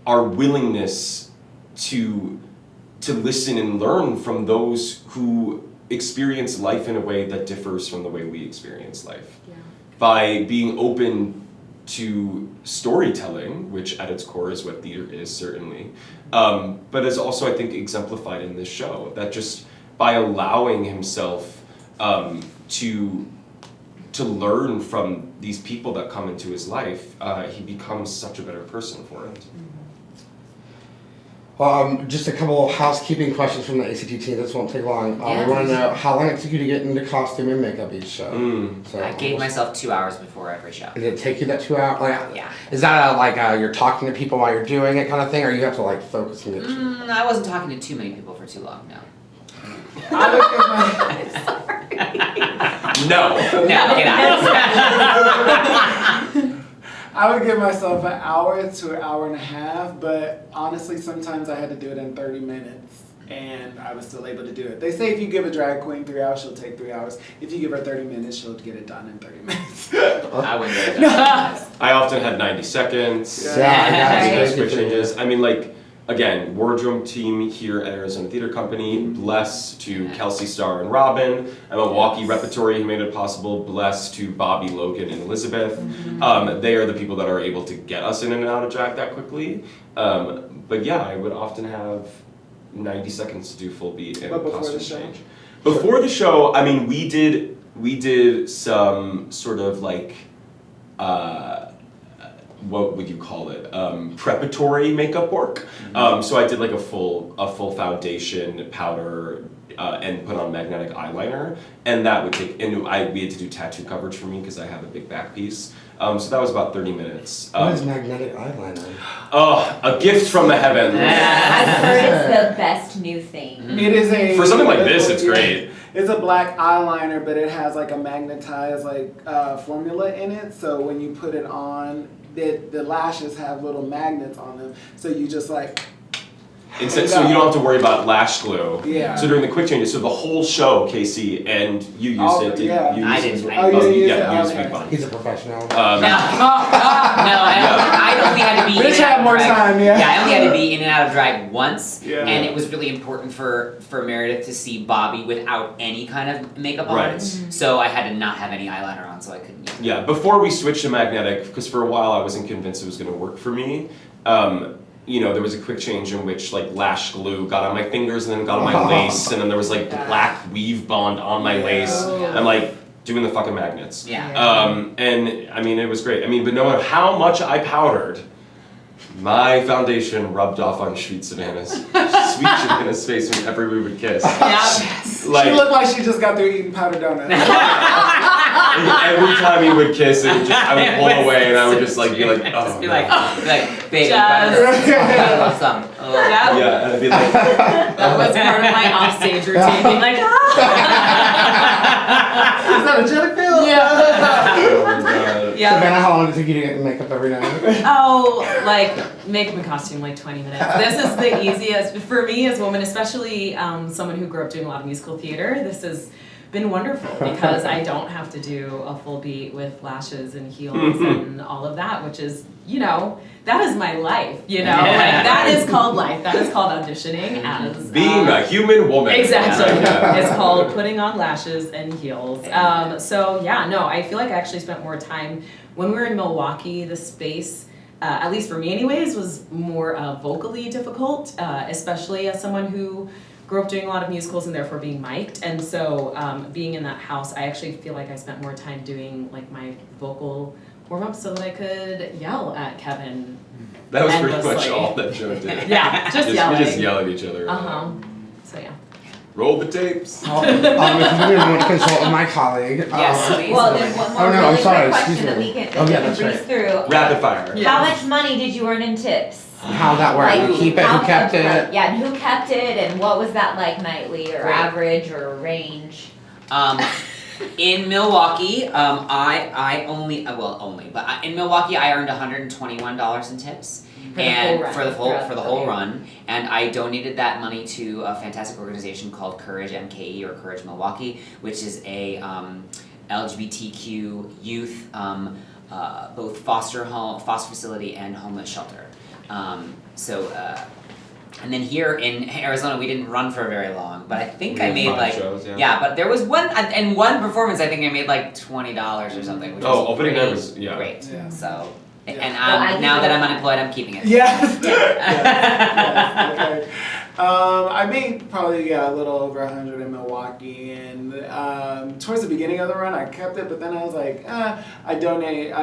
our willingness to listen and learn from those who experience life in a way that differs from the way we experience life. By being open to storytelling, which at its core is what theater is, certainly, but is also, I think, exemplified in this show, that just by allowing himself to learn from these people that come into his life, he becomes such a better person for it. Just a couple housekeeping questions from the ACT team. This won't take long. We want to know how long it took you to get into costume and makeup each show. So I gave myself 2 hours before every show. Did it take you that 2 hours? Like, Yeah. Is that you're talking to people while you're doing it kind of thing, or you have to like focus and get? I wasn't talking to too many people for too long. No. No, get out. I would give myself an hour to an hour and a half, but honestly, sometimes I had to do it in 30 minutes, and I was still able to do it. They say if you give a drag queen 3 hours, she'll take 3 hours. If you give her 30 minutes, she'll get it done in 30 minutes. I wouldn't get it done. I often had 90 seconds. Yeah. Quick changes. I mean, like, again, wardrobe team here at Arizona Theater Company, blessed to Kelsey Starr and Robin, and Milwaukee Repertory who made it possible, blessed to Bobby, Logan, and Elizabeth. They are the people that are able to get us in and out of drag that quickly. But yeah, I would often have 90 seconds to do full beat and costume change. Before the show, I mean, we did some sort of like, what would you call it? Preparatory makeup work. So I did like a full foundation, powder, and put on magnetic eyeliner, and that would take. And we had to do tattoo coverage for me because I have a big back piece. So that was about 30 minutes. What is magnetic eyeliner? Oh, a gift from the heavens. I've heard it's the best new thing. It is a For something like this, it's great. It's a black eyeliner, but it has like a magnetized formula in it. So when you put it on, the lashes have little magnets on them. So you just like. Instead, so you don't have to worry about lash glue. Yeah. So during the quick changes, so the whole show, Casey, and you used it. Yeah. I didn't. You used Big Bun. He's a professional. No, I only had to be. Rich had more time, Yeah, I only had to be in and out of drag once, Yeah. and it was really important for Meredith to see Bobby without any kind of makeup on. Right. So I had to not have any eyeliner on, so I couldn't use it. Yeah, before we switched to magnetic, because for a while I wasn't convinced it was going to work for me. There was a quick change in which like lash glue got on my fingers and then got on my lace, and then there was like black weave bond on my lace. I'm like doing the fucking magnets. Yeah. And I mean, it was great. I mean, but no matter how much I powdered, my foundation rubbed off on Sweet Savannah's face whenever we would kiss. She looked like she just got through eating powdered donuts. Every time he would kiss, I would pull away, and I would just like be like, oh. Just be like, baby, Just- I love some. Oh. Yeah, and I'd be like, That was part of my offstage routine. Being like, Is that a jelly fill? yeah. oh my god. Yeah. Savannah, how long did it take you to get makeup every night? Oh, like makeup and costume, like 20 minutes. This is the easiest for me as a woman, especially someone who grew up doing a lot of musical theater. This has been wonderful because I don't have to do a full beat with lashes and heels and all of that, which is, you know, that is my life, you know? Like, that is called life. That is called auditioning as Being a human woman. Exactly. Yeah. It's called putting on lashes and heels. So yeah, no, I feel like I actually spent more time when we were in Milwaukee. The space, at least for me anyways, was more vocally difficult, especially as someone who grew up doing a lot of musicals and therefore being mic'd. And so being in that house, I actually feel like I spent more time doing like my vocal warm-ups so that I could yell at Kevin. That was pretty endlessly. much all that show did. Yeah, just yelling. We just yell at each other. So yeah. Roll the tapes. If you didn't want to consult with my colleague. Yes, please. Well, there's one more Oh, no, I'm really sorry, quick excuse question that me. we can, Oh, yeah, that we that's can breeze through. Rapid fire. Yeah. How much money did you earn in tips? How that worked? Like, You keep it, how who kept much, it? like, yeah, and who kept it, and what was that like nightly, or Great. average, or range? In Milwaukee, I only, in Milwaukee I earned $121 in tips. For the And whole run, for the whole okay. run, and I donated that money to a fantastic organization called Courage MKE or Courage Milwaukee, which is a LGBTQ youth both foster facility and homeless shelter. And then here in Arizona, we didn't run for very long, but I think I made 5 like shows, yeah. but there was one in one performance. I think I made like $20 or something, which was opening pretty night was great. Yeah. So, Yeah. and Well, I now think that I'm that- unemployed, I'm keeping it. Yes. Yes. Okay. I made probably a little over 100 in Milwaukee, and towards the beginning of the run, I kept it. But then I was like, I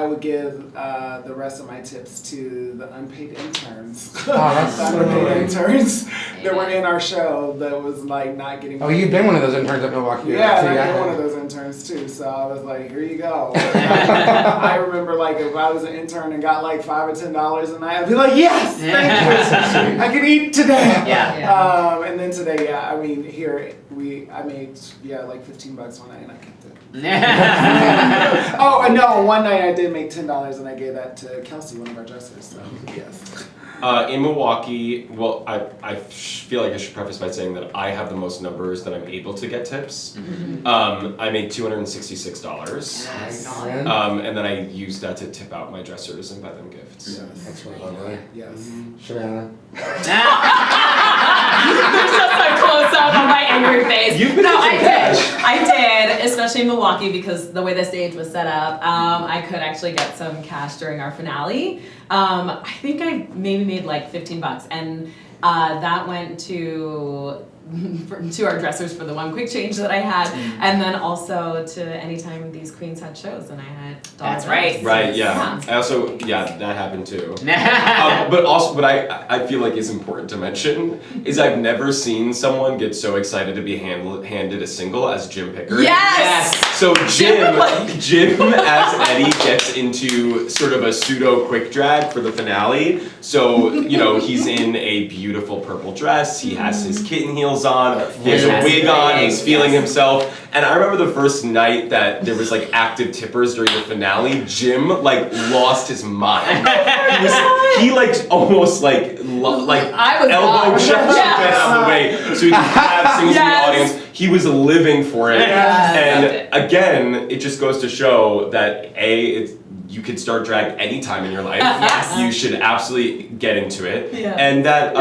would give the rest of my tips to the unpaid interns. Oh, that's The so unpaid nice. interns that were in our show that was like not getting. Oh, you've been one of those interns at Milwaukee. Yeah, too, and I've been one of those interns too. So I was like, here you go. I remember like if I was an intern and got like $5 or $10 a night, I'd be like, yes, thank you. I can eat today. Yeah. And then today, I mean, here I made like $15 one night and I kept it. Oh, and no, one night I did make $10 and I gave that to Kelsey, one of our dressers. So yes. In Milwaukee, well, I feel like I should preface by saying that I have the most numbers that I'm able to get tips. I made $266. And then I used that to tip out my dressers and buy them gifts. Yes. That's really lovely. Yes. Savannah. There's just a close up on my angry face. You've been I did, especially in Milwaukee because the way the stage was set up. I could actually get some cash during our finale. I think I maybe made like $15, and that went to our dressers for the one quick change that I had, and then also to anytime these queens had shows and I had That's dollars. right. Right, yeah. I also, that happened too. But also, what I feel like is important to mention is I've never seen someone get so excited to be handed a single as Jim Pickard. Yes! So Jim as Eddie gets into sort of a pseudo quick drag for the finale. So, he's in a beautiful purple dress, he has his kitten heels on, he has a Yes. wig on, he's feeling Yes. himself. And I remember the first night that there was like active tippers during the finale, Jim like lost his mind. He almost like I was elbow gone. shot Yes. out of the way so he could have singles in the Yes. audience. He was living for it. Yes. And again, it just goes to show that you could start drag anytime in your life. Yes. You should absolutely get into it. Yeah. And that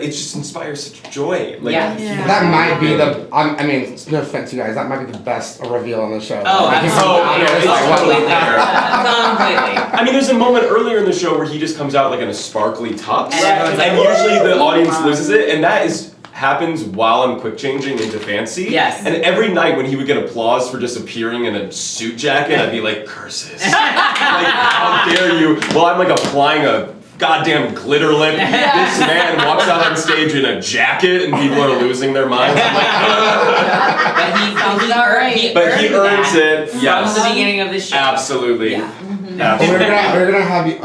it just inspires such joy. Yeah. That might be I mean, no offense, you guys, that might be the best reveal on the show. Oh, Like, he's absolutely. out there, it's it's like, totally what the- there. Completely. I mean, there's a moment earlier in the show where he just comes out like in a sparkly tux, And everyone's and like, usually the "Woo!" audience loses it, and that happens while I'm quick changing into fancy. Yes. And every night when he would get applause for just appearing in a suit jacket, I'd be like, curses. Like, how dare you? Well, I'm like applying a goddamn glitter lip. This man walks out on stage in a jacket and people are losing their minds. I'm like, but he earns it. Yes. From the beginning of the show. Absolutely. Yeah. Well, Absolutely. we're gonna have you.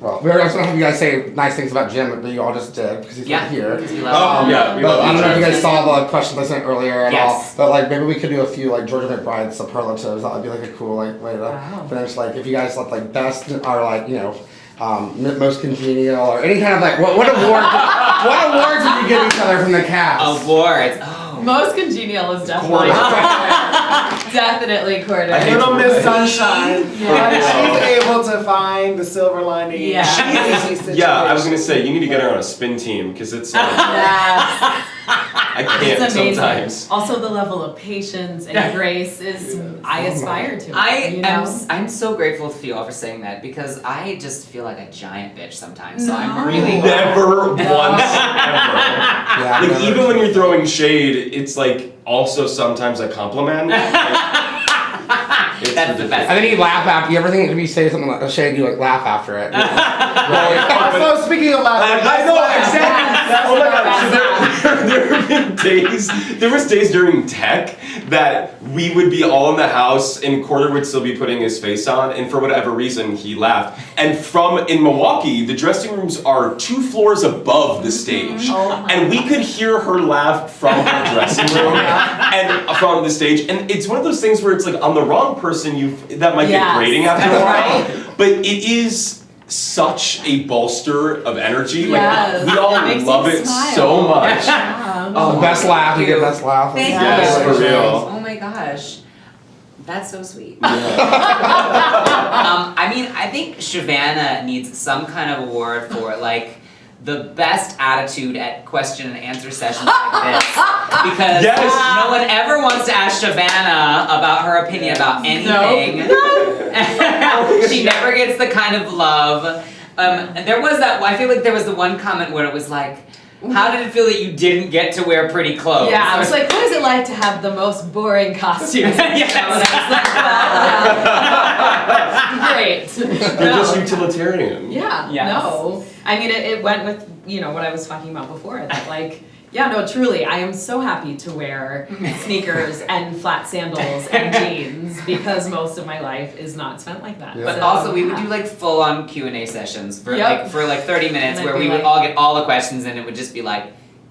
well, we were also gonna have you guys say nice things about Jim, but you all just did because he's not here. because we love him. Yeah, we But love I don't know if you Jim. guys saw the questions I sent earlier at all. Yes. But like maybe we could do a few like Georgia McBride superlatives. That would be like a cool like way to Wow. finish. Like if you guys thought like best or like most congenial or any kind of like what awards did you give each other from the cast? Awards. Oh. Most congenial is definitely definitely quarter. I hate Little to- Miss Sunshine. Yeah. She's able to find the silver lining. Yeah. in easy situations. Yeah, I was gonna say, you need to get her on a spin team, because it's like, Yes. I can't It's amazing. sometimes. Also, the level of patience and grace is I aspire to. I'm so grateful to you all for saying that because I just feel like a giant bitch sometimes. So I'm No. really Never once ever. Yeah, Like, never. even when you're throwing shade, it's like also sometimes a compliment. It's That's the best. And then you laugh after. You ever think if you say something like a shade, you like laugh after it. Also, speaking of laughter, I know exactly. Oh my god! So there was days during tech that we would be all in the house, and Quarter would still be putting his face on, and for whatever reason he laughed. And in Milwaukee, the dressing rooms are 2 floors above the stage, and we could hear her laugh from her dressing room and from the stage. And it's one of those things where it's like on the wrong person, that might get Yes. grating after a while, Right. but it is such a bolster of energy. Like Yes. we all It makes love you it smile. so much. The best laugh, you get best laugh. Thank Yes, you. for real. Oh my gosh. That's so sweet. Yeah. I mean, I think Shavannah needs some kind of award for like the best attitude at question and answer sessions like this. Because Yes. no one ever wants to ask Shavannah about her opinion about anything. She never gets the kind of love. There was I feel like there was the one comment where it was like, how did it feel that you didn't get to wear pretty clothes? Yeah, I was like, what is it like to have the most boring costumes? Yes. And I was like, great. They're just utilitarian. Yeah, Yes. no. I mean, it went with, what I was talking about before, that like, yeah, no, truly, I am so happy to wear sneakers and flat sandals and jeans because most of my life is not spent like that. Yeah. But So, also, we would yeah. do like full-on Q&A sessions for Yep. 30 minutes, And where I'd we be would like- all get all the questions, and it would just be like,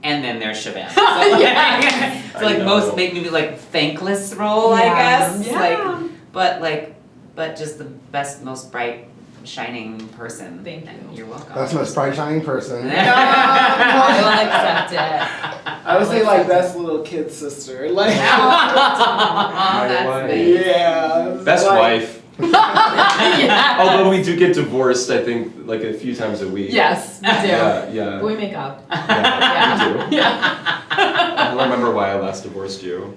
and then there's Shavannah. So, Yeah. so like I most know. maybe like thankless role, I Yeah. guess. Yeah. But just the best, most bright, shining person. Thank you. You're welcome. That's the most bright shining person. I will accept it. I would say like best little kid sister. Like Aw, that's wife. nice. yeah. Best like, wife. Yeah. Although we do get divorced, I think, like a few times a week. Yes, we do. Yeah. But we make up. Yeah, we do. Yeah. I don't remember why I last divorced you.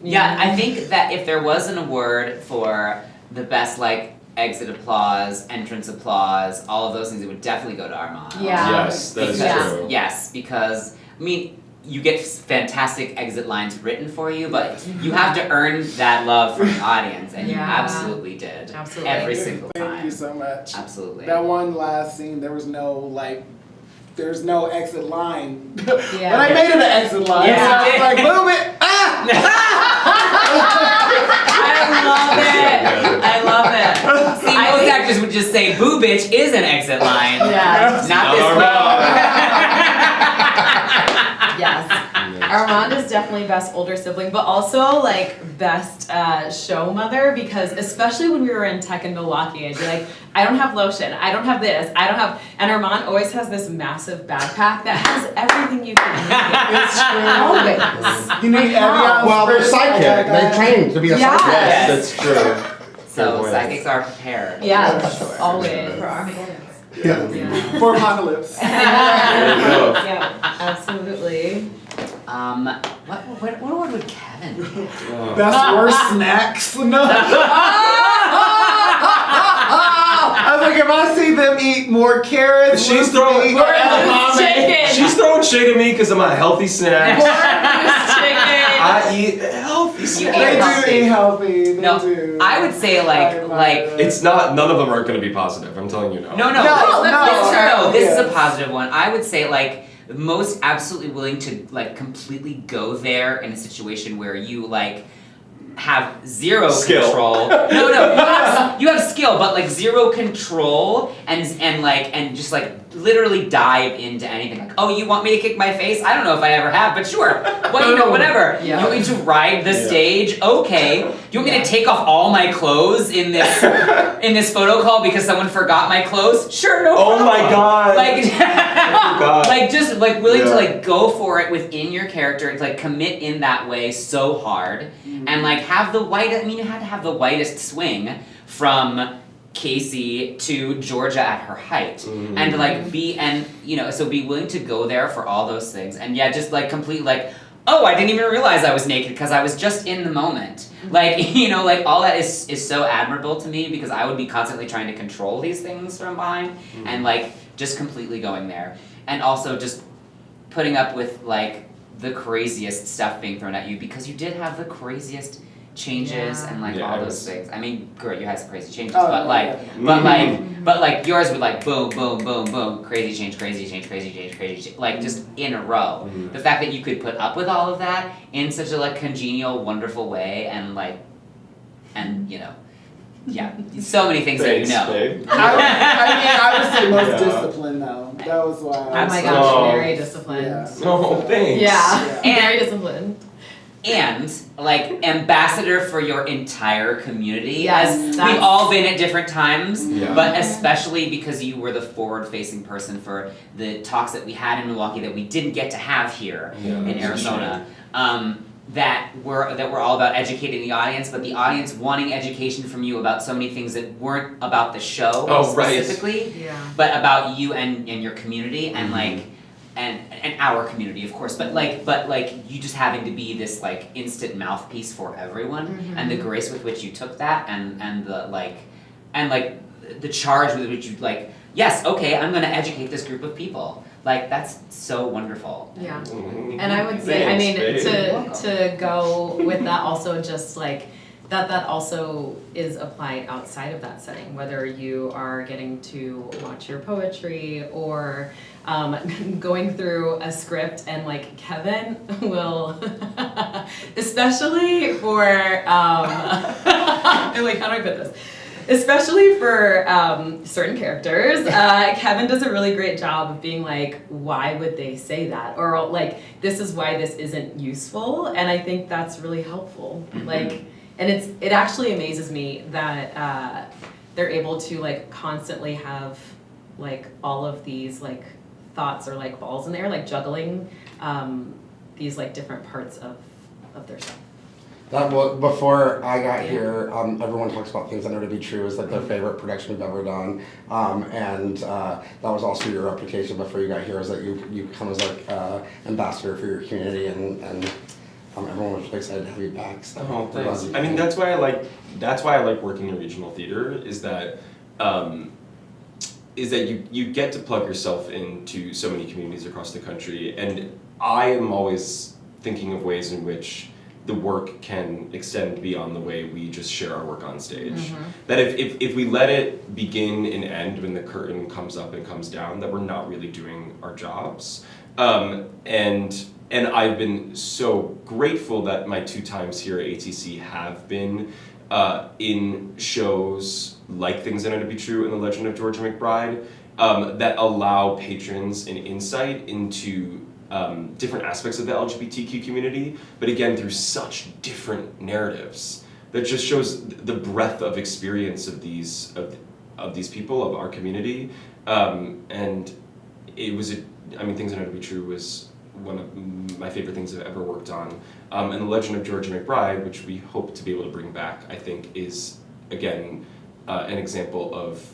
Yeah, I think that if there was an award for the best like exit applause, entrance applause, all of those things, it would definitely go to Armand. Yeah. Yes, that is Because, true. yes, because I mean, you get fantastic exit lines written for you, but you have to earn that love from the audience, and you Yeah. absolutely did. Absolutely. Every single Thank time. you so much. Absolutely. That one last scene, there's no exit line. Yeah. But I made it an exit line. Yes, so you I was did. like, move it! I love it. See, I most think- actors would just say, "Boo bitch" is an exit line. Yeah. Not this one. Yes. Armand is definitely best older sibling, but also like best show mother, because especially when we were in tech in Milwaukee, I'd be like, I don't have lotion, I don't have this, I don't have, and Armand always has this massive backpack that has everything you can need. It's true. Always. You need Evian. Well, they're psychic. They trained to be a Yes. psychic. Yes, that's true. So Good psychics are prepared. Yeah, For sure. always. Yeah. Yeah. For apocalypse. There you go. Yeah, absolutely. What award would Kevin get? Oh. Best worst snacks. No. I was like, if I see them eat more carrots, She's roast throwing- meat, or edamame, She's throwing shade at me because I'm a healthy snack. Chicken. I eat healthy You snacks. eat they healthy. do eat healthy. They No, do. I would say like It's not. None of them are going to be positive. I'm telling you now. no, No, this is a yes. positive one. I would say like most absolutely willing to like completely go there in a situation where you like have zero Skill. control. No, you have skill. feel, but like zero control and just like literally dive into anything. Like, oh, you want me to kick my face? I don't know if I ever have, but sure. Well, you know, whatever. Yeah. You want me to ride the stage? Okay. You want me to take off all my clothes in this photo call because someone forgot my clothes? Sure, no problem. Oh my god! Like, God. like just like willing to like go for it within your character and like commit in that way so hard, and like have the white. I mean, you had to have the whitest swing from Casey to Georgia at her height, and to like be so be willing to go there for all those things, and yeah, just like complete like. Oh, I didn't even realize I was naked because I was just in the moment. Like, you know, like all that is so admirable to me because I would be constantly trying to control these things from behind and like just completely going there. And also just putting up with like the craziest stuff being thrown at you because you did have the craziest changes and like all those things. I mean, girl, you had some crazy changes, but like yours would like boom, boom, boom, boom, crazy change, crazy change, crazy change, crazy change, like just in a row. The fact that you could put up with all of that in such a like congenial, wonderful way, and like, and you know, yeah, so many things Thanks, that you know. babe. I would say most disciplined though. That was why. Oh my gosh, very disciplined. Yeah. Oh, thanks. Yeah, And- very disciplined. And like ambassador for your entire community. Yes, as we've that's- all been at different times, Yeah. but especially because you were the forward-facing person for the talks that we had in Milwaukee that we didn't get to have here Yeah, in that's a Arizona. That were all about educating the audience, but the audience wanting education from you about so many things that weren't about the show specifically, Yeah. but about you and your community and like and our community of course, but like you just having to be this like instant mouthpiece for everyone and the grace with which you took that and the charge with which you like, yes, okay, I'm gonna educate this group of people. Like that's so wonderful. Yeah. Mhm. And I would say, I mean, Thanks, babe. to go with that also just like, that also is applied outside of that setting, whether you are getting to watch your poetry or going through a script and like Kevin will, especially for, like how do I put this? Especially for certain characters, Kevin does a really great job of being like, why would they say that? Or like, this is why this isn't useful, and I think that's really helpful. Like, and it actually amazes me that they're able to like constantly have like all of these like thoughts or like balls in there, like juggling these like different parts of their stuff. That was, before I got here, everyone talks about things that know to be true is like their favorite production we've ever done. And that was also your reputation before you got here, is that you come as like ambassador for your community and everyone was really excited to have you back. So Oh, thanks. I mean, that's why I like working in regional theater, is that you get to plug yourself into so many communities across the country, and I am always thinking of ways in which the work can extend beyond the way we just share our work on stage. That if we let it begin and end when the curtain comes up and comes down, that we're not really doing our jobs. And I've been so grateful that my 2 times here at ATC have been in shows like Things That Know to Be True and The Legend of Georgia McBride that allow patrons an insight into different aspects of the LGBTQ community, but again through such different narratives that just shows the breadth of experience of these people, of our community, and it was Things That Know to Be True was one of my favorite things I've ever worked on, and The Legend of Georgia McBride, which we hope to be able to bring back, I think is again an example of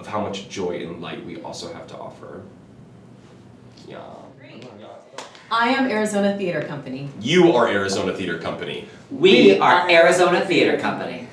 how much joy and light we also have to offer. Yeah. I am Arizona Theater Company. You are Arizona Theater Company. We are Arizona Theater Company.